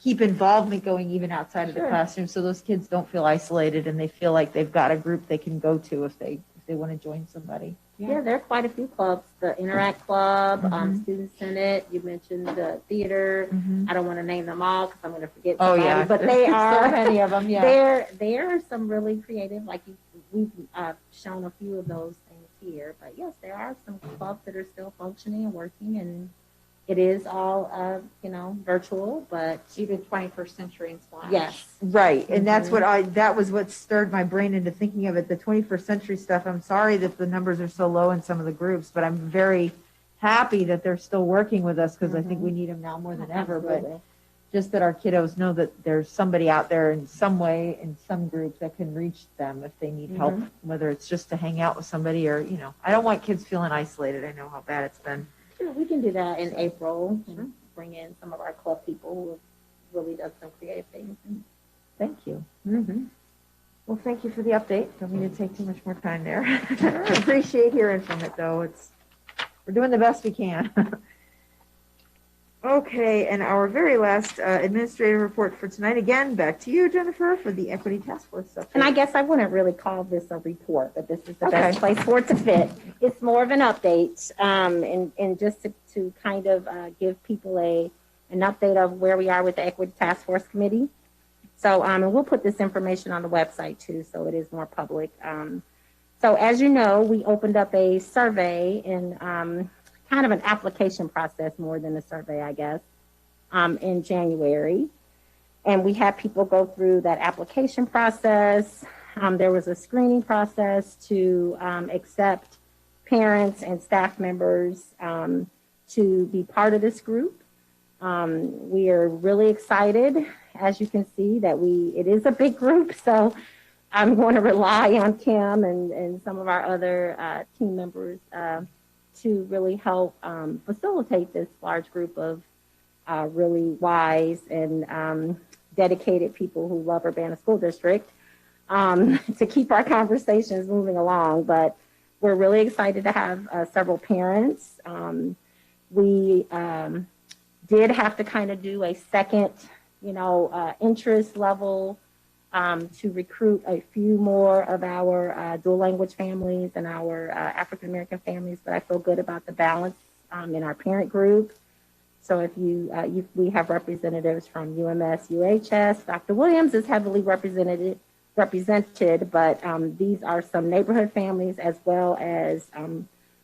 [SPEAKER 1] keep involvement going even outside of the classroom, so those kids don't feel isolated and they feel like they've got a group they can go to if they want to join somebody.
[SPEAKER 6] Yeah, there are quite a few clubs. The Interact Club, Student Senate, you mentioned the theater. I don't want to name them all because I'm going to forget somebody, but they are,
[SPEAKER 1] so many of them,
[SPEAKER 6] there are some really creative, we've shown a few of those things year. But yes, there are some clubs that are still functioning and working, and it is all, virtual, but
[SPEAKER 5] Even 21st Century and Splash.
[SPEAKER 6] yes.
[SPEAKER 1] Right, and that's that was what stirred my brain into thinking of it, the 21st century stuff. I'm sorry that the numbers are so low in some of the groups, but I'm very happy that they're still working with us because I think we need them now more than ever. But just that our kiddos know that there's somebody out there in some way, in some group that can reach them if they need help, whether it's just to hang out with somebody or, I don't want kids feeling isolated. I know how bad it's been.
[SPEAKER 6] Sure, we can do that in April and bring in some of our club people who have really done some creative things.
[SPEAKER 1] Thank you. Well, thank you for the update. Don't mean to take too much more time there. I appreciate hearing from it, though. We're doing the best we can. Okay, and our very last administrative report for tonight. Again, back to you, Jennifer, for the Equity Task Force update.
[SPEAKER 6] And I guess I wouldn't really call this a report, but this is the best place for it to fit. It's more of an update, and just to kind of give people an update of where we are with the Equity Task Force Committee. So, and we'll put this information on the website too, so it is more public. So as you know, we opened up a survey and kind of an application process more than a survey, I guess, in January. And we had people go through that application process. There was a screening process to accept parents and staff members to be part of this group. We are really excited, as you can see, that it is a big group. So I'm going to rely on Kim and some of our other team members to really help facilitate this large group of really wise and dedicated people who love Urbana School District to keep our conversations moving along. But we're really excited to have several parents. We did have to kind of do a second, interest level to recruit a few more of our dual language families and our African American families, but I feel good about the balance in our parent group. So if we have representatives from UMS, UHS, Dr. Williams is heavily represented, but these are some neighborhood families as well as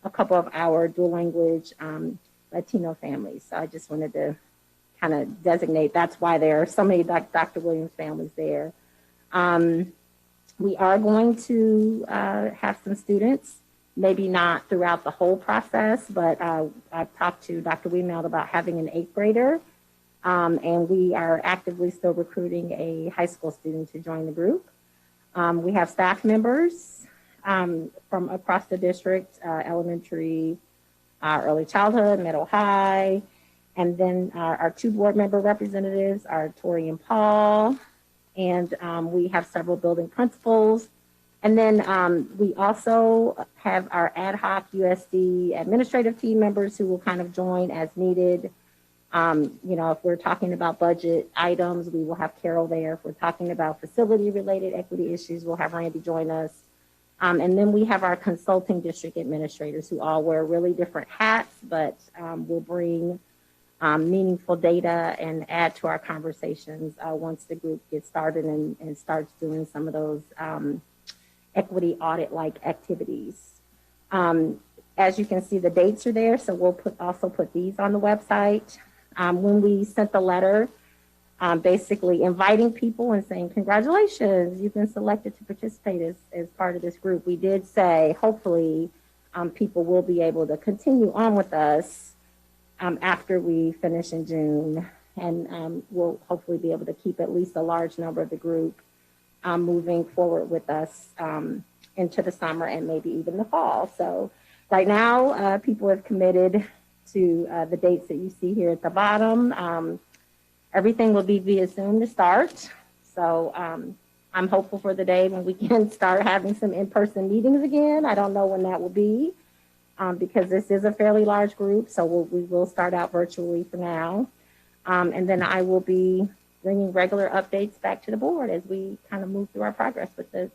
[SPEAKER 6] a couple of our dual language Latino families. So I just wanted to kind of designate, that's why there are so many Dr. Williams families there. We are going to have some students, maybe not throughout the whole process, but I've talked to Dr. Weemelt about having an 8th grader, and we are actively still recruiting a high school student to join the group. We have staff members from across the district, elementary, early childhood, middle, high, and then our 2 board member representatives are Tori and Paul. And we have several building principals. And then we also have our ad hoc USD administrative team members who will kind of join as needed. If we're talking about budget items, we will have Carol there. If we're talking about facility-related equity issues, we'll have Randy join us. And then we have our consulting district administrators who all wear really different hats, but will bring meaningful data and add to our conversations once the group gets started and starts doing some of those equity audit-like activities. As you can see, the dates are there, so we'll also put these on the website. When we sent the letter, basically inviting people and saying, congratulations, you've been selected to participate as part of this group, we did say, hopefully, people will be able to continue on with us after we finish in June, and we'll hopefully be able to keep at least a large number of the group moving forward with us into the summer and maybe even the fall. So right now, people have committed to the dates that you see here at the bottom. Everything will be via Zoom to start. So I'm hopeful for the day when we can start having some in-person meetings again. I don't know when that will be. Because this is a fairly large group, so we will start out virtually for now. And then I will be bringing regular updates back to the board as we kind of move through our progress with the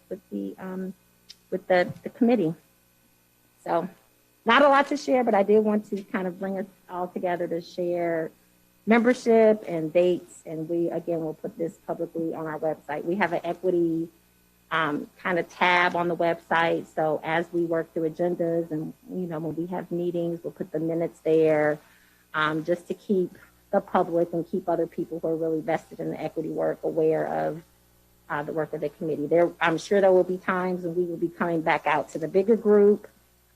[SPEAKER 6] committee. So not a lot to share, but I did want to kind of bring us all together to share membership and dates. And we, again, will put this publicly on our website. We have an equity kind of tab on the website. So as we work through agendas and, you know, when we have meetings, we'll put the minutes there, just to keep the public and keep other people who are really vested in the equity work aware of the work of the committee. I'm sure there will be times when we will be coming back out to the bigger group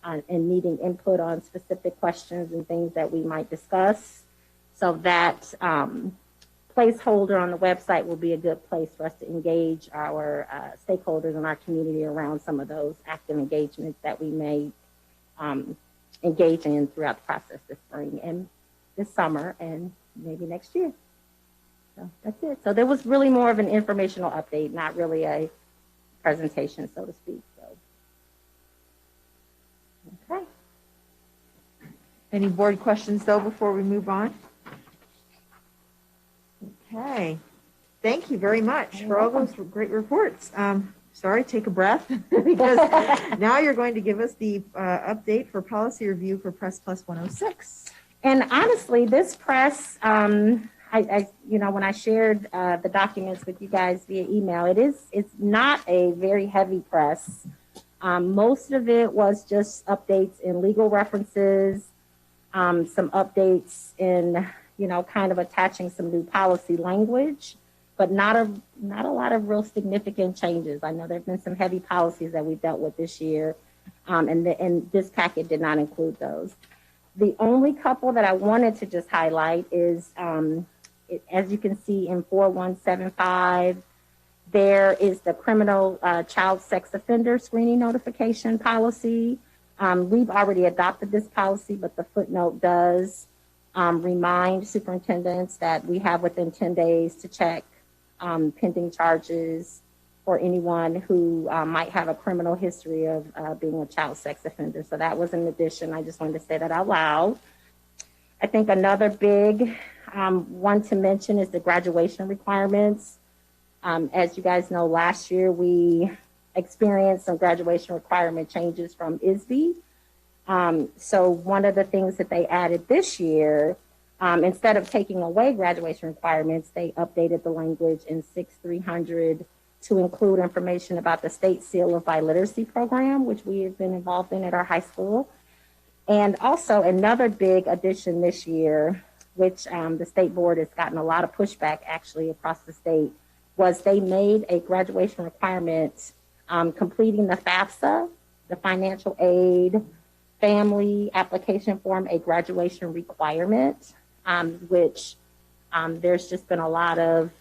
[SPEAKER 6] and needing input on specific questions and things that we might discuss. So that placeholder on the website will be a good place for us to engage our stakeholders in our community around some of those active engagements that we may engage in throughout the process this spring and this summer and maybe next year. So that's it. So there was really more of an informational update, not really a presentation, so to speak. So, okay.
[SPEAKER 1] Any board questions though before we move on? Okay. Thank you very much for all those great reports. Sorry, take a breath because now you're going to give us the update for policy review for Press Plus 106.
[SPEAKER 6] And honestly, this press, I you know, when I shared the documents with you guys via email, it's not a very heavy press. Most of it was just updates in legal references, some updates in, you know, kind of attaching some new policy language, but not a lot of real significant changes. I know there have been some heavy policies that we dealt with this year, and this packet did not include those. The only couple that I wanted to just highlight is, as you can see in 4175, there is the criminal child sex offender screening notification policy. We've already adopted this policy, but the footnote does remind superintendents that we have within 10 days to check pending charges for anyone who might have a criminal history of being a child sex offender. So that was an addition. I just wanted to say that out loud. I think another big one to mention is the graduation requirements. As you guys know, last year we experienced some graduation requirement changes from ISB. So one of the things that they added this year, instead of taking away graduation requirements, they updated the language in 6300 to include information about the State Seal of Biliteracy program, which we have been involved in at our high school. And also another big addition this year, which the state board has gotten a lot of pushback actually across the state, was they made a graduation requirement completing the FAFSA, the financial aid family application form, a graduation requirement, which there's just been a lot of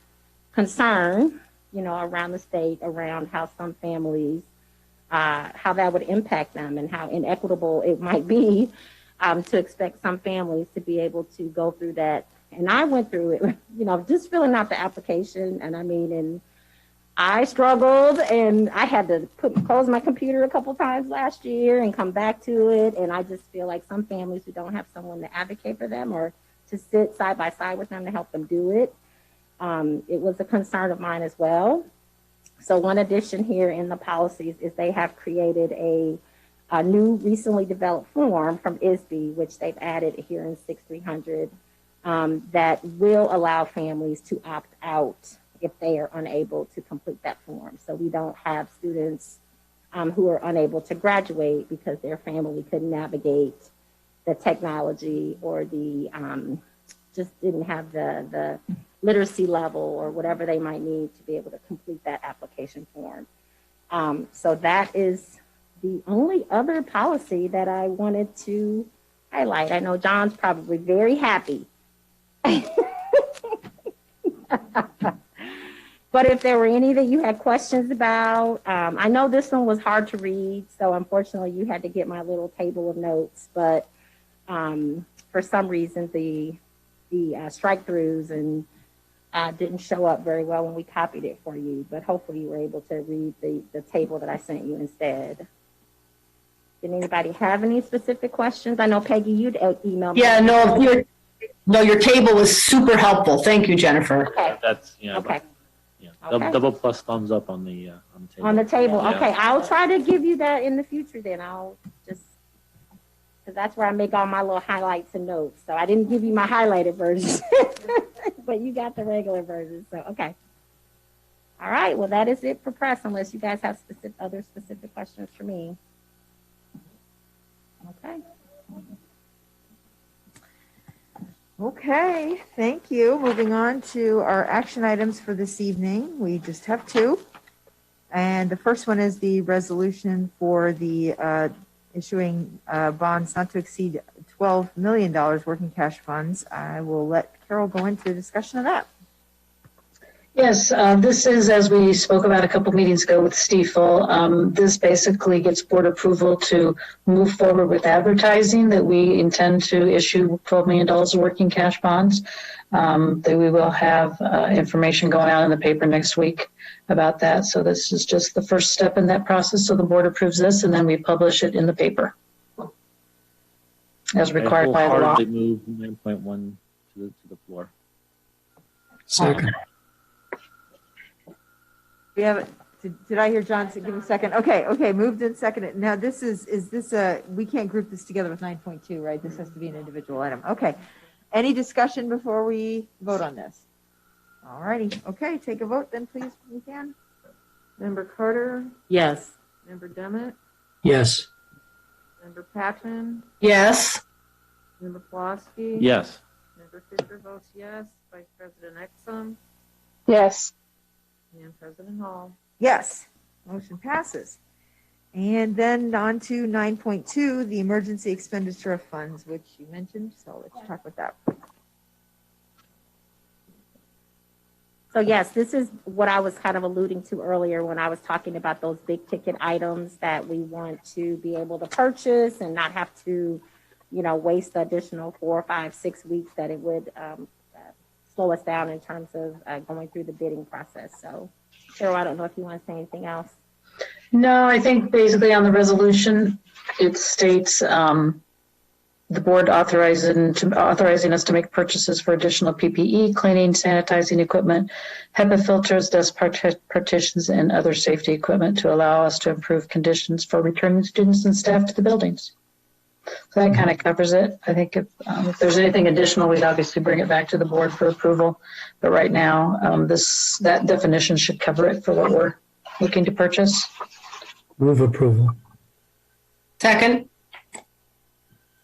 [SPEAKER 6] concern, you know, around the state around how some families, how that would impact them and how inequitable it might be to expect some families to be able to go through that. And I went through it, you know, just filling out the application. And I mean, and I struggled and I had to close my computer a couple times last year and come back to it. And I just feel like some families who don't have someone to advocate for them or to sit side by side with them to help them do it. It was a concern of mine as well. So one addition here in the policies is they have created a new recently developed form from ISB, which they've added here in 6300, that will allow families to opt out if they are unable to complete that form. So we don't have students who are unable to graduate because their family couldn't navigate the technology or the just didn't have the literacy level or whatever they might need to be able to complete that application form. So that is the only other policy that I wanted to highlight. I know John's probably very happy. But if there were any that you had questions about, I know this one was hard to read, so unfortunately you had to get my little table of notes, but for some reason the strike-throughs and didn't show up very well when we copied it for you, but hopefully you were able to read the table that I sent you instead. Did anybody have any specific questions? I know Peggy, you'd emailed me.
[SPEAKER 3] Yeah, your table was super helpful. Thank you, Jennifer.
[SPEAKER 6] Okay.
[SPEAKER 4] That's, yeah.
[SPEAKER 6] Okay.
[SPEAKER 4] Yeah.
[SPEAKER 6] Okay.
[SPEAKER 4] Double plus thumbs up on the table.
[SPEAKER 6] On the table.
[SPEAKER 4] Yeah.
[SPEAKER 6] Okay. I'll try to give you that in the future then. I'll just, because that's where I make all my little highlights and notes. So I didn't give you my highlighted version, but you got the regular version. So, okay. All right, well, that is it for press, unless you guys have other specific questions for me. Okay.
[SPEAKER 1] Okay, thank you. Moving on to our action items for this evening. We just have two. And the first one is the resolution for the issuing bonds not to exceed $12 million working cash funds. I will let Carol go into a discussion of that.
[SPEAKER 7] Yes, this is, as we spoke about a couple meetings ago with Stiefel, this basically gets board approval to move forward with advertising that we intend to issue $12 million of working cash bonds. That we will have information going out in the paper next week about that. So this is just the first step in that process. So the board approves this, and then we publish it in the paper as required by the law.
[SPEAKER 4] I wholeheartedly move 9.1 to the floor.
[SPEAKER 9] Second.
[SPEAKER 1] We have, did I hear John say, give me a second? Okay, moved and seconded. Now this is this we can't group this together with 9.2, right? This has to be an individual item. Okay. Any discussion before we vote on this? All righty. Okay, take a vote then, please, if you can.
[SPEAKER 2] Member Carter,
[SPEAKER 8] Yes.
[SPEAKER 2] Member Demmett,
[SPEAKER 9] Yes.
[SPEAKER 2] Member Patton,
[SPEAKER 3] Yes.
[SPEAKER 2] Member Pulaski.
[SPEAKER 4] Yes.
[SPEAKER 2] Member Fisher votes yes. Vice President Exum
[SPEAKER 10] Yes.
[SPEAKER 2] and President Hall.
[SPEAKER 1] Yes, motion passes. And then on to 9.2, the emergency expenditure of funds, which you mentioned, so let's talk about that.
[SPEAKER 6] So yes, this is what I was kind of alluding to earlier when I was talking about those big ticket items that we want to be able to purchase and not have to, waste the additional 4, 5, 6 weeks that it would slow us down in terms of going through the bidding process. So, Cheryl, I don't know if you want to say anything else.
[SPEAKER 7] No, I think basically on the resolution, it states the board authorizing us to make purchases for additional PPE, cleaning, sanitizing equipment, HEPA filters, desk partitions, and other safety equipment to allow us to improve conditions for returning students and staff to the buildings. So that kind of covers it. I think if there's anything additional, we'd obviously bring it back to the board for approval. But right now, that definition should cover it for what we're looking to purchase.
[SPEAKER 9] Move approval.
[SPEAKER 3] Second.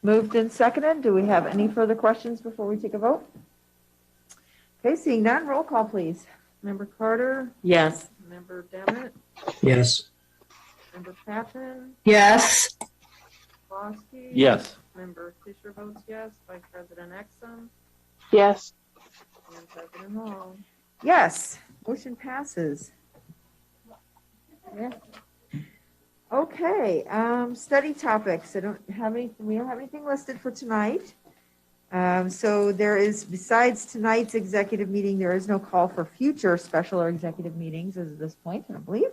[SPEAKER 1] Moved and seconded. Do we have any further questions before we take a vote? Okay, seeing none, roll call, please.
[SPEAKER 2] Member Carter,
[SPEAKER 8] Yes.
[SPEAKER 2] Member Demmett,
[SPEAKER 9] Yes.
[SPEAKER 2] Member Patton,
[SPEAKER 3] Yes.
[SPEAKER 2] Pulaski.
[SPEAKER 4] Yes.
[SPEAKER 2] Member Fisher votes yes. Vice President Exum
[SPEAKER 10] Yes.
[SPEAKER 2] and President Hall.
[SPEAKER 1] Yes, motion passes.
[SPEAKER 6] Yeah.
[SPEAKER 1] Okay, study topics. We don't have anything listed for tonight. So there is, besides tonight's executive meeting, there is no call for future special or executive meetings at this point, I believe.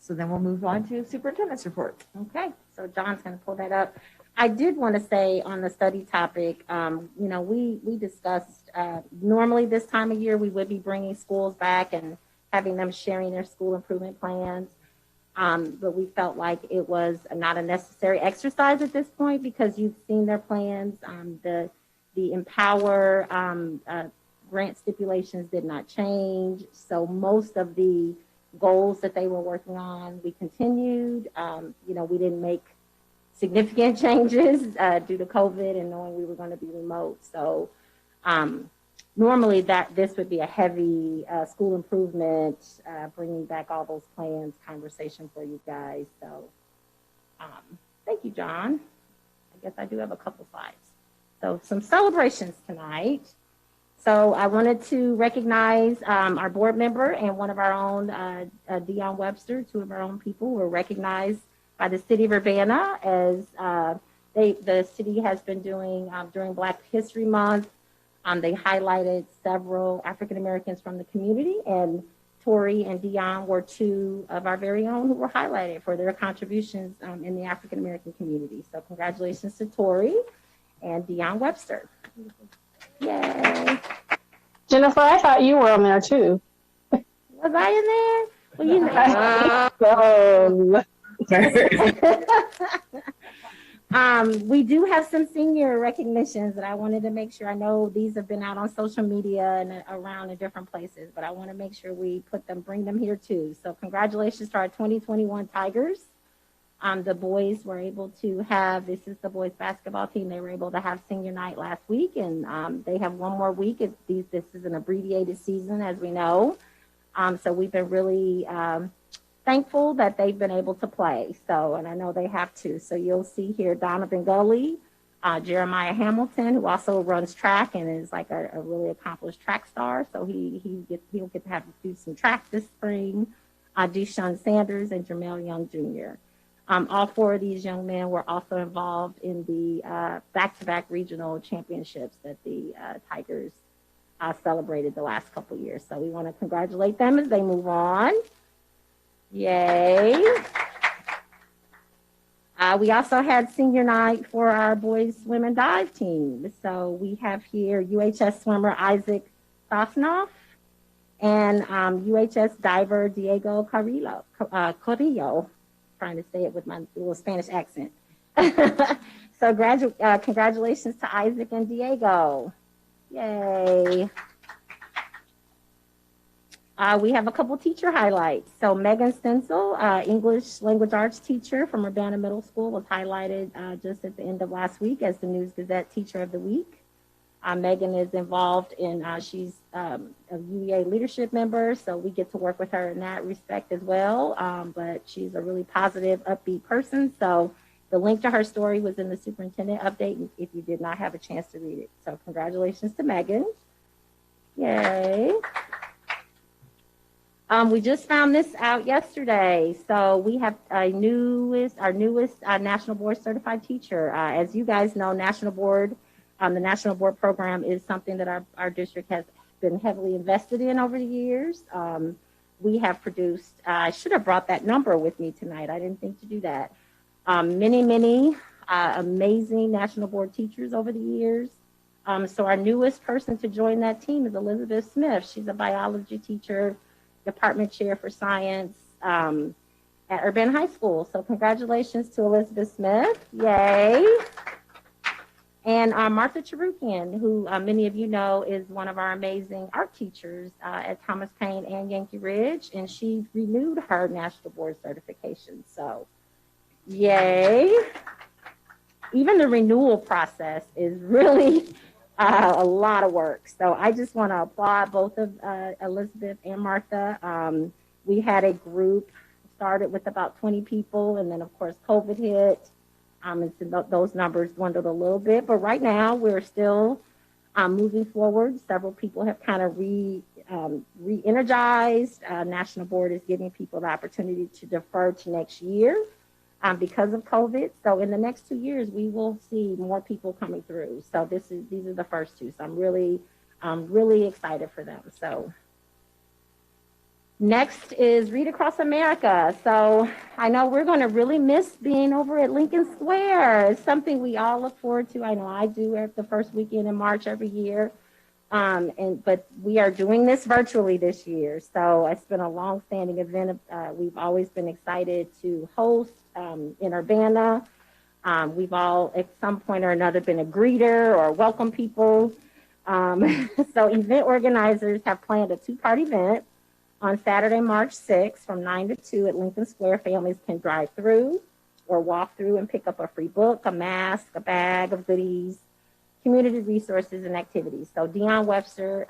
[SPEAKER 1] So then we'll move on to superintendent's report.
[SPEAKER 6] Okay, so John's going to pull that up. I did want to say on the study topic, we discussed normally this time of year we would be bringing schools back and having them sharing their school improvement plans. But we felt like it was not a necessary exercise at this point because you've seen their plans. The Empower grant stipulations did not change. So most of the goals that they were working on, we continued. We didn't make significant changes due to COVID and knowing we were going to be remote. So normally this would be a heavy school improvement, bringing back all those plans conversation for you guys. So thank you, John. I guess I do have a couple slides. So some celebrations tonight. So I wanted to recognize our board member and one of our own, Dion Webster, two of our own people were recognized by the city of Urbana as the city has been doing during Black History Month. They highlighted several African Americans from the community, and Tori and Dion were two of our very own who were highlighted for their contributions in the African American community. So congratulations to Tori and Dion Webster. Yay.
[SPEAKER 10] Jennifer, I thought you were on there too.
[SPEAKER 6] Was I in there? Well,
[SPEAKER 10] Oh.
[SPEAKER 6] We do have some senior recognitions that I wanted to make sure. I know these have been out on social media and around in different places, but I want to make sure we bring them here too. So congratulations to our 2021 Tigers. The boys were able to have, this is the boys basketball team, they were able to have senior night last week, and they have one more week. This is an abbreviated season, as we know. So we've been really thankful that they've been able to play. So, and I know they have to. So you'll see here Donovan Gully, Jeremiah Hamilton, who also runs track and is like a really accomplished track star. So he'll get to do some track this spring. Deshaun Sanders and Jamel Young Jr. All four of these young men were also involved in the back-to-back regional championships that the Tigers celebrated the last couple of years. So we want to congratulate them as they move on. Yay. We also had senior night for our boys swim and dive team. So we have here UHS swimmer Isaac Sosnoff and UHS diver Diego Carrillo. Trying to say it with my little Spanish accent. So congratulations to Isaac and Diego. Yay. We have a couple teacher highlights. So Megan Stencil, English language arts teacher from Urbana Middle School, was highlighted just at the end of last week as the News Gazette Teacher of the Week. Megan is involved in, she's a UEA leadership member, so we get to work with her in that respect as well. But she's a really positive, upbeat person. So the link to her story was in the superintendent update if you did not have a chance to read it. So congratulations to Megan. Yay. We just found this out yesterday. So we have our newest National Board Certified Teacher. As you guys know, National Board, the National Board program is something that our district has been heavily invested in over the years. We have produced, I should have brought that number with me tonight. I didn't think to do that. Many amazing National Board teachers over the years. So our newest person to join that team is Elizabeth Smith. She's a biology teacher, department chair for science at Urbana High School. So congratulations to Elizabeth Smith. Yay. And Martha Charukian, who many of you know is one of our amazing art teachers at Thomas Paine and Yankee Ridge. And she renewed her National Board certification. So yay. Even the renewal process is really a lot of work. So I just want to applaud both of Elizabeth and Martha. We had a group, started with about 20 people, and then of course COVID hit. And so those numbers dwindled a little bit, but right now we're still moving forward. Several people have kind of re-energized. National Board is giving people the opportunity to defer to next year because of COVID. So in the next 2 years, we will see more people coming through. So these are the first two. So I'm really excited for them. So next is Read Across America. So I know we're going to really miss being over at Lincoln Square. It's something we all look forward to. I know I do at the first weekend in March every year. But we are doing this virtually this year. So it's been a long-standing event. We've always been excited to host in Urbana. We've all, at some point or another, been a greeter or welcome people. So event organizers have planned a two-part event on Saturday, March 6th from 9 to 2 at Lincoln Square. Families can drive through or walk through and pick up a free book, a mask, a bag of goodies, community resources and activities. So Dion Webster,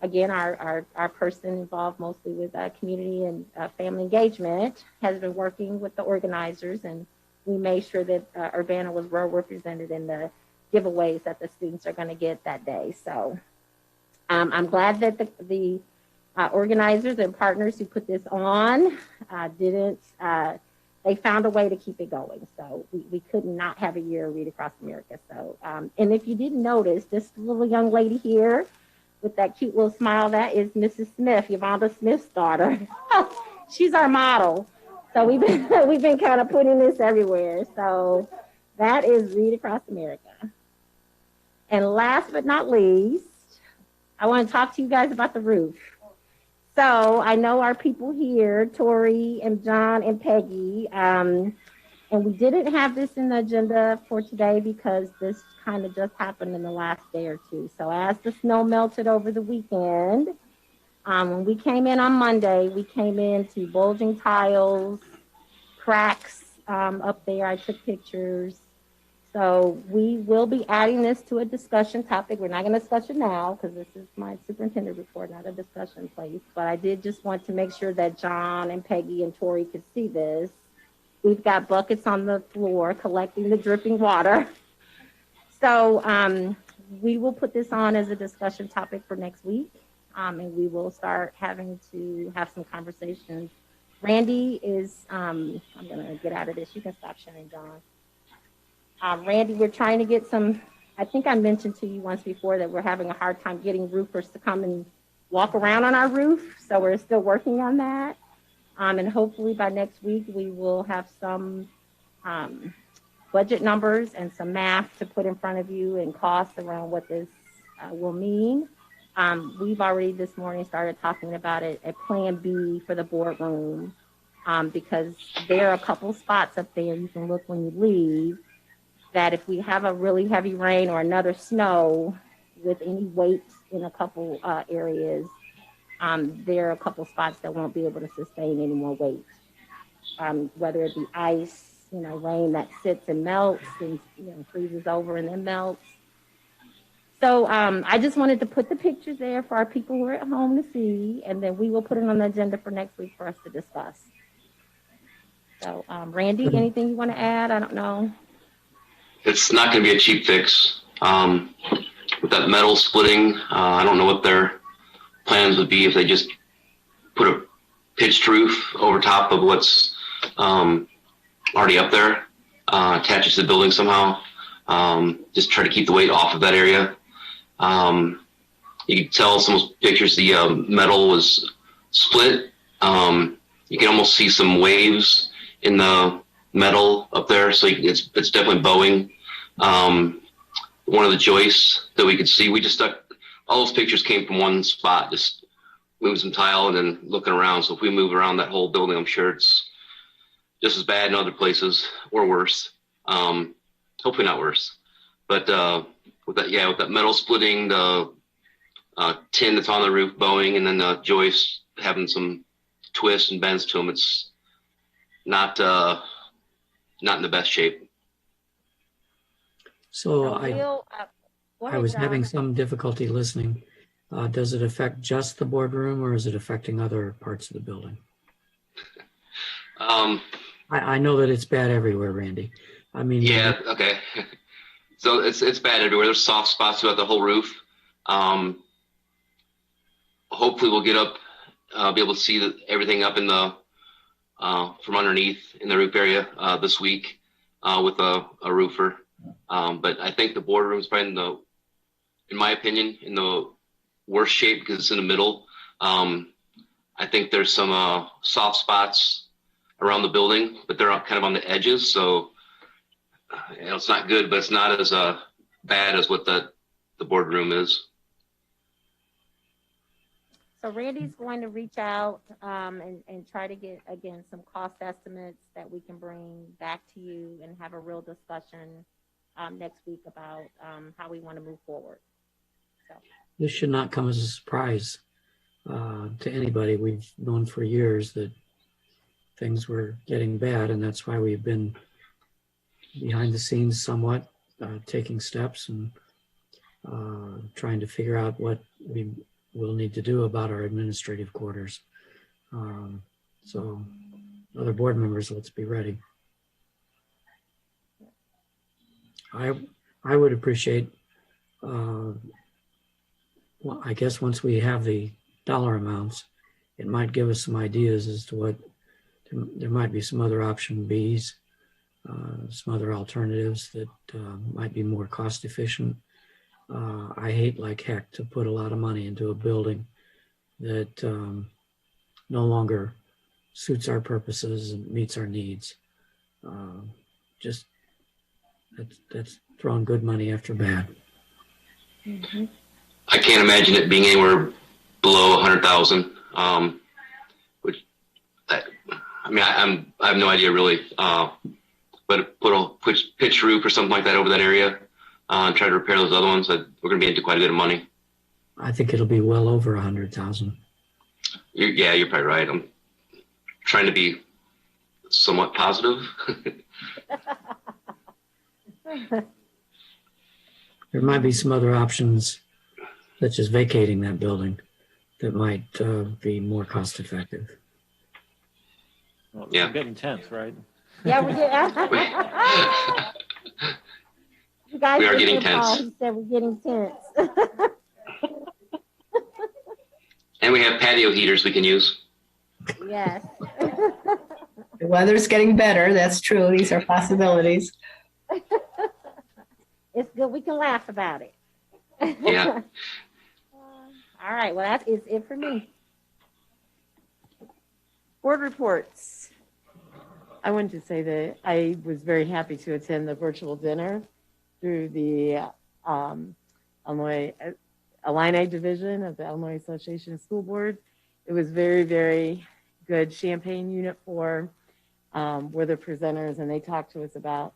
[SPEAKER 6] again, our person involved mostly with community and family engagement, has been working with the organizers, and we made sure that Urbana was well represented in the giveaways that the students are going to get that day. So I'm glad that the organizers and partners who put this on they found a way to keep it going. So we could not have a year Read Across America. So, and if you didn't notice, this little young lady here with that cute little smile, that is Mrs. Smith, Yvonne Smith's daughter. She's our model. So we've been kind of putting this everywhere. So that is Read Across America. And last but not least, I want to talk to you guys about the roof. So I know our people here, Tori and John and Peggy, And we didn't have this in the agenda for today because this kind of just happened in the last day or two. So as the snow melted over the weekend, when we came in on Monday, we came into bulging tiles, cracks up there. I took pictures. So we will be adding this to a discussion topic. We're not going to discuss it now because this is my superintendent report, not a discussion place. But I did just want to make sure that John and Peggy and Tori could see this. We've got buckets on the floor collecting the dripping water. So we will put this on as a discussion topic for next week. And we will start having to have some conversations. Randy is, I'm going to get out of this. You can stop sharing, John. Randy, we're trying to get some, I think I mentioned to you once before that we're having a hard time getting roofers to come and walk around on our roof. So we're still working on that. And hopefully by next week, we will have some budget numbers and some math to put in front of you and costs around what this will mean. We've already this morning started talking about it, a plan B for the boardroom, because there are a couple spots up there you can look when you leave that if we have a really heavy rain or another snow with any weight in a couple areas, there are a couple spots that won't be able to sustain any more weight, whether it be ice, rain that sits and melts and freezes over and then melts. So I just wanted to put the pictures there for our people who are at home to see, and then we will put it on the agenda for next week for us to discuss. So Randy, anything you want to add? I don't know.
[SPEAKER 12] It's not going to be a cheap fix. With that metal splitting, I don't know what their plans would be if they just put a pitched roof over top of what's already up there, attaches to the building somehow. Just try to keep the weight off of that area. You can tell some of those pictures, the metal was split. You can almost see some waves in the metal up there, so it's definitely bowing. One of the joists that we could see, we just stuck, all those pictures came from one spot, just moving some tile and then looking around. So if we move around that whole building, I'm sure it's just as bad in other places or worse. Hopefully not worse. But with that metal splitting, the tin that's on the roof bowing, and then the joists having some twists and bends to them, it's not in the best shape.
[SPEAKER 9] So
[SPEAKER 6] Go
[SPEAKER 9] I
[SPEAKER 6] ahead,
[SPEAKER 9] was
[SPEAKER 6] John.
[SPEAKER 9] having some difficulty listening. Does it affect just the boardroom, or is it affecting other parts of the building? I know that it's bad everywhere, Randy. I mean,
[SPEAKER 12] yeah, okay. So it's bad everywhere. There's soft spots throughout the whole roof. Hopefully we'll get up, be able to see everything up in the from underneath in the roof area this week with a roofer. But I think the boardroom's probably in my opinion, in the worst shape because it's in the middle. I think there's some soft spots around the building, but they're kind of on the edges. So it's not good, but it's not as bad as what the boardroom is.
[SPEAKER 6] So Randy's going to reach out and try to get, again, some cost estimates that we can bring back to you and have a real discussion next week about how we want to move forward. So.
[SPEAKER 9] This should not come as a surprise to anybody. We've known for years that things were getting bad, and that's why we've been behind the scenes somewhat, taking steps and trying to figure out what we will need to do about our administrative quarters. So other board members, let's be ready. I would appreciate, well, I guess once we have the dollar amounts, it might give us some ideas as to what, there might be some other option Bs, some other alternatives that might be more cost efficient. I hate like heck to put a lot of money into a building that no longer suits our purposes and meets our needs. Just that's throwing good money after bad.
[SPEAKER 6] Mm-hmm.
[SPEAKER 12] I can't imagine it being anywhere below 100,000. Which I have no idea really what but put a pitch roof or something like that over that area, and try to repair those other ones. We're going to be into quite a bit of money.
[SPEAKER 9] I think it'll be well over 100,000.
[SPEAKER 12] Yeah, you're probably right. I'm trying to be somewhat positive.
[SPEAKER 9] There might be some other options, such as vacating that building, that might be more cost effective.
[SPEAKER 4] Well,
[SPEAKER 12] Yeah.
[SPEAKER 4] We're getting tense, right?
[SPEAKER 6] Yeah, we did. You guys
[SPEAKER 12] We are
[SPEAKER 6] listen
[SPEAKER 12] getting
[SPEAKER 6] to Paul.
[SPEAKER 12] tense.
[SPEAKER 6] He said we're getting tense.
[SPEAKER 12] And we have patio heaters we can use.
[SPEAKER 6] Yes.
[SPEAKER 3] The weather's getting better. That's true. These are possibilities.
[SPEAKER 6] It's good. We can laugh about it.
[SPEAKER 12] Yeah.
[SPEAKER 6] All right. Well, that is it for me.
[SPEAKER 1] Board reports.
[SPEAKER 8] I wanted to say that I was very happy to attend the virtual dinner through the Illinois Illini division of the Illinois Association of School Boards. It was very, very good. Champaign Unit 4 were the presenters, and they talked to us about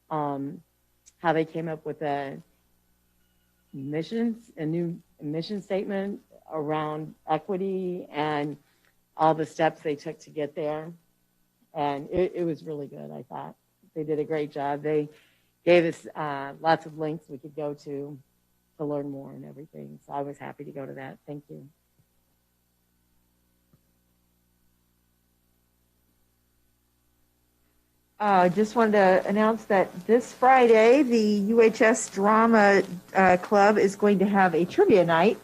[SPEAKER 8] how they came up with a new mission statement around equity and all the steps they took to get there. And it was really good, I thought. They did a great job. They gave us lots of links we could go to learn more and everything. So I was happy to go to that. Thank you.
[SPEAKER 1] Just wanted to announce that this Friday, the UHS Drama Club is going to have a trivia night.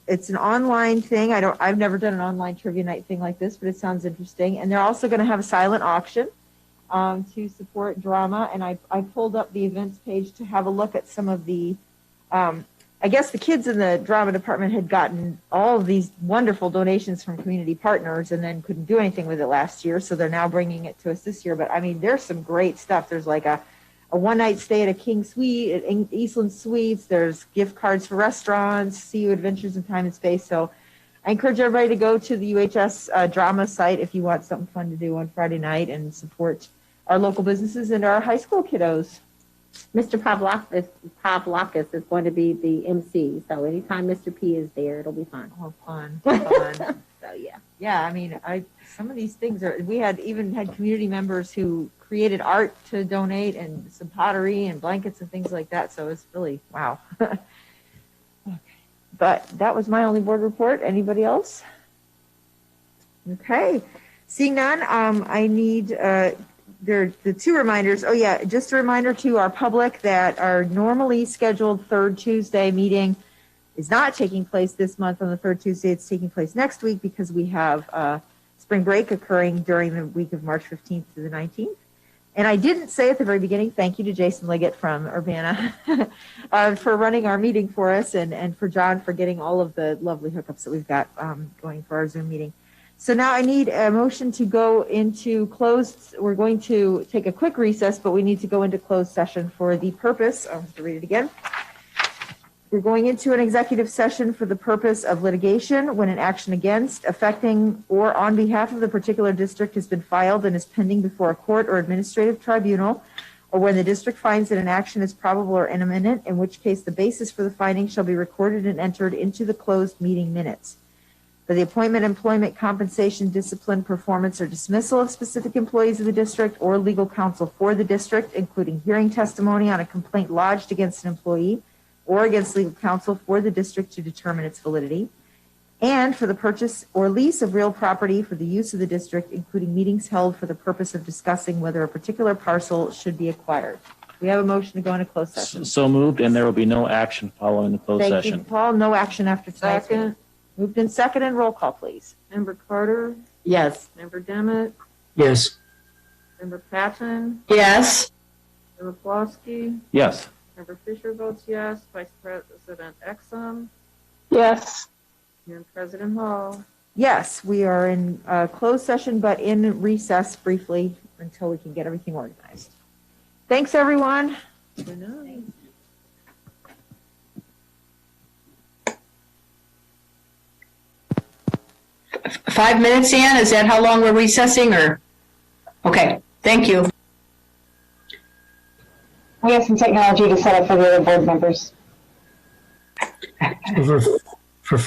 [SPEAKER 1] It's an online thing. I've never done an online trivia night thing like this, but it sounds interesting. And they're also going to have a silent auction to support drama. And I pulled up the events page to have a look at some of the, I guess the kids in the drama department had gotten all of these wonderful donations from community partners and then couldn't do anything with it last year. So they're now bringing it to us this year. But I mean, there's some great stuff. There's like a one-night stay at a King Suite at Eastland Suites. There's gift cards for restaurants, See You Adventures in Time and Space. So I encourage everybody to go to the UHS drama site if you want something fun to do on Friday night and support our local businesses and our high school kiddos.
[SPEAKER 6] Mr. Pavlakis is going to be the MC. So anytime Mr. P is there, it'll be fun.
[SPEAKER 1] Oh, fun. Fun.
[SPEAKER 6] So yeah.
[SPEAKER 1] Yeah, I mean, some of these things are, we had community members who created art to donate and some pottery and blankets and things like that. So it's really, wow. Okay. But that was my only board report. Anybody else? Okay. Seeing none, I need, the two reminders. Oh yeah, just a reminder to our public that our normally scheduled third Tuesday meeting is not taking place this month on the third Tuesday. It's taking place next week because we have spring break occurring during the week of March 15th to the 19th. And I didn't say at the very beginning, thank you to Jason Liggett from Urbana for running our meeting for us and for John for getting all of the lovely hookups that we've got going for our Zoom meeting. So now I need a motion to go into closed. We're going to take a quick recess, but we need to go into closed session for the purpose. I'll have to read it again. We're going into an executive session for the purpose of litigation when an action against, affecting, or on behalf of the particular district has been filed and is pending before a court or administrative tribunal, or when the district finds that an action is probable or imminent, in which case the basis for the finding shall be recorded and entered into the closed meeting minutes. For the appointment, employment, compensation, discipline, performance, or dismissal of specific employees of the district or legal counsel for the district, including hearing testimony on a complaint lodged against an employee or against legal counsel for the district to determine its validity, and for the purchase or lease of real property for the use of the district, including meetings held for the purpose of discussing whether a particular parcel should be acquired. We have a motion to go into closed session.
[SPEAKER 4] So moved, and there will be no action following the closed
[SPEAKER 1] Thank
[SPEAKER 4] session.
[SPEAKER 1] you, Paul. No action after tonight's
[SPEAKER 2] Second.
[SPEAKER 1] meeting. Moved in second and roll call, please.
[SPEAKER 2] Member Carter,
[SPEAKER 8] Yes.
[SPEAKER 2] Member Demmett,
[SPEAKER 9] Yes.
[SPEAKER 2] Member Patton,
[SPEAKER 3] Yes.
[SPEAKER 2] Member Plosky,
[SPEAKER 4] Yes.
[SPEAKER 2] Member Fisher votes yes, Vice President Exum,
[SPEAKER 10] Yes.
[SPEAKER 2] and President Hall.
[SPEAKER 1] Yes, we are in closed session, but in recess briefly until we can get everything organized. Thanks, everyone.
[SPEAKER 2] Good night.
[SPEAKER 3] 5 minutes, Ann? Is that how long we're recessing or? Okay, thank you.
[SPEAKER 10] We have some technology to set up for the other board members.
[SPEAKER 9] For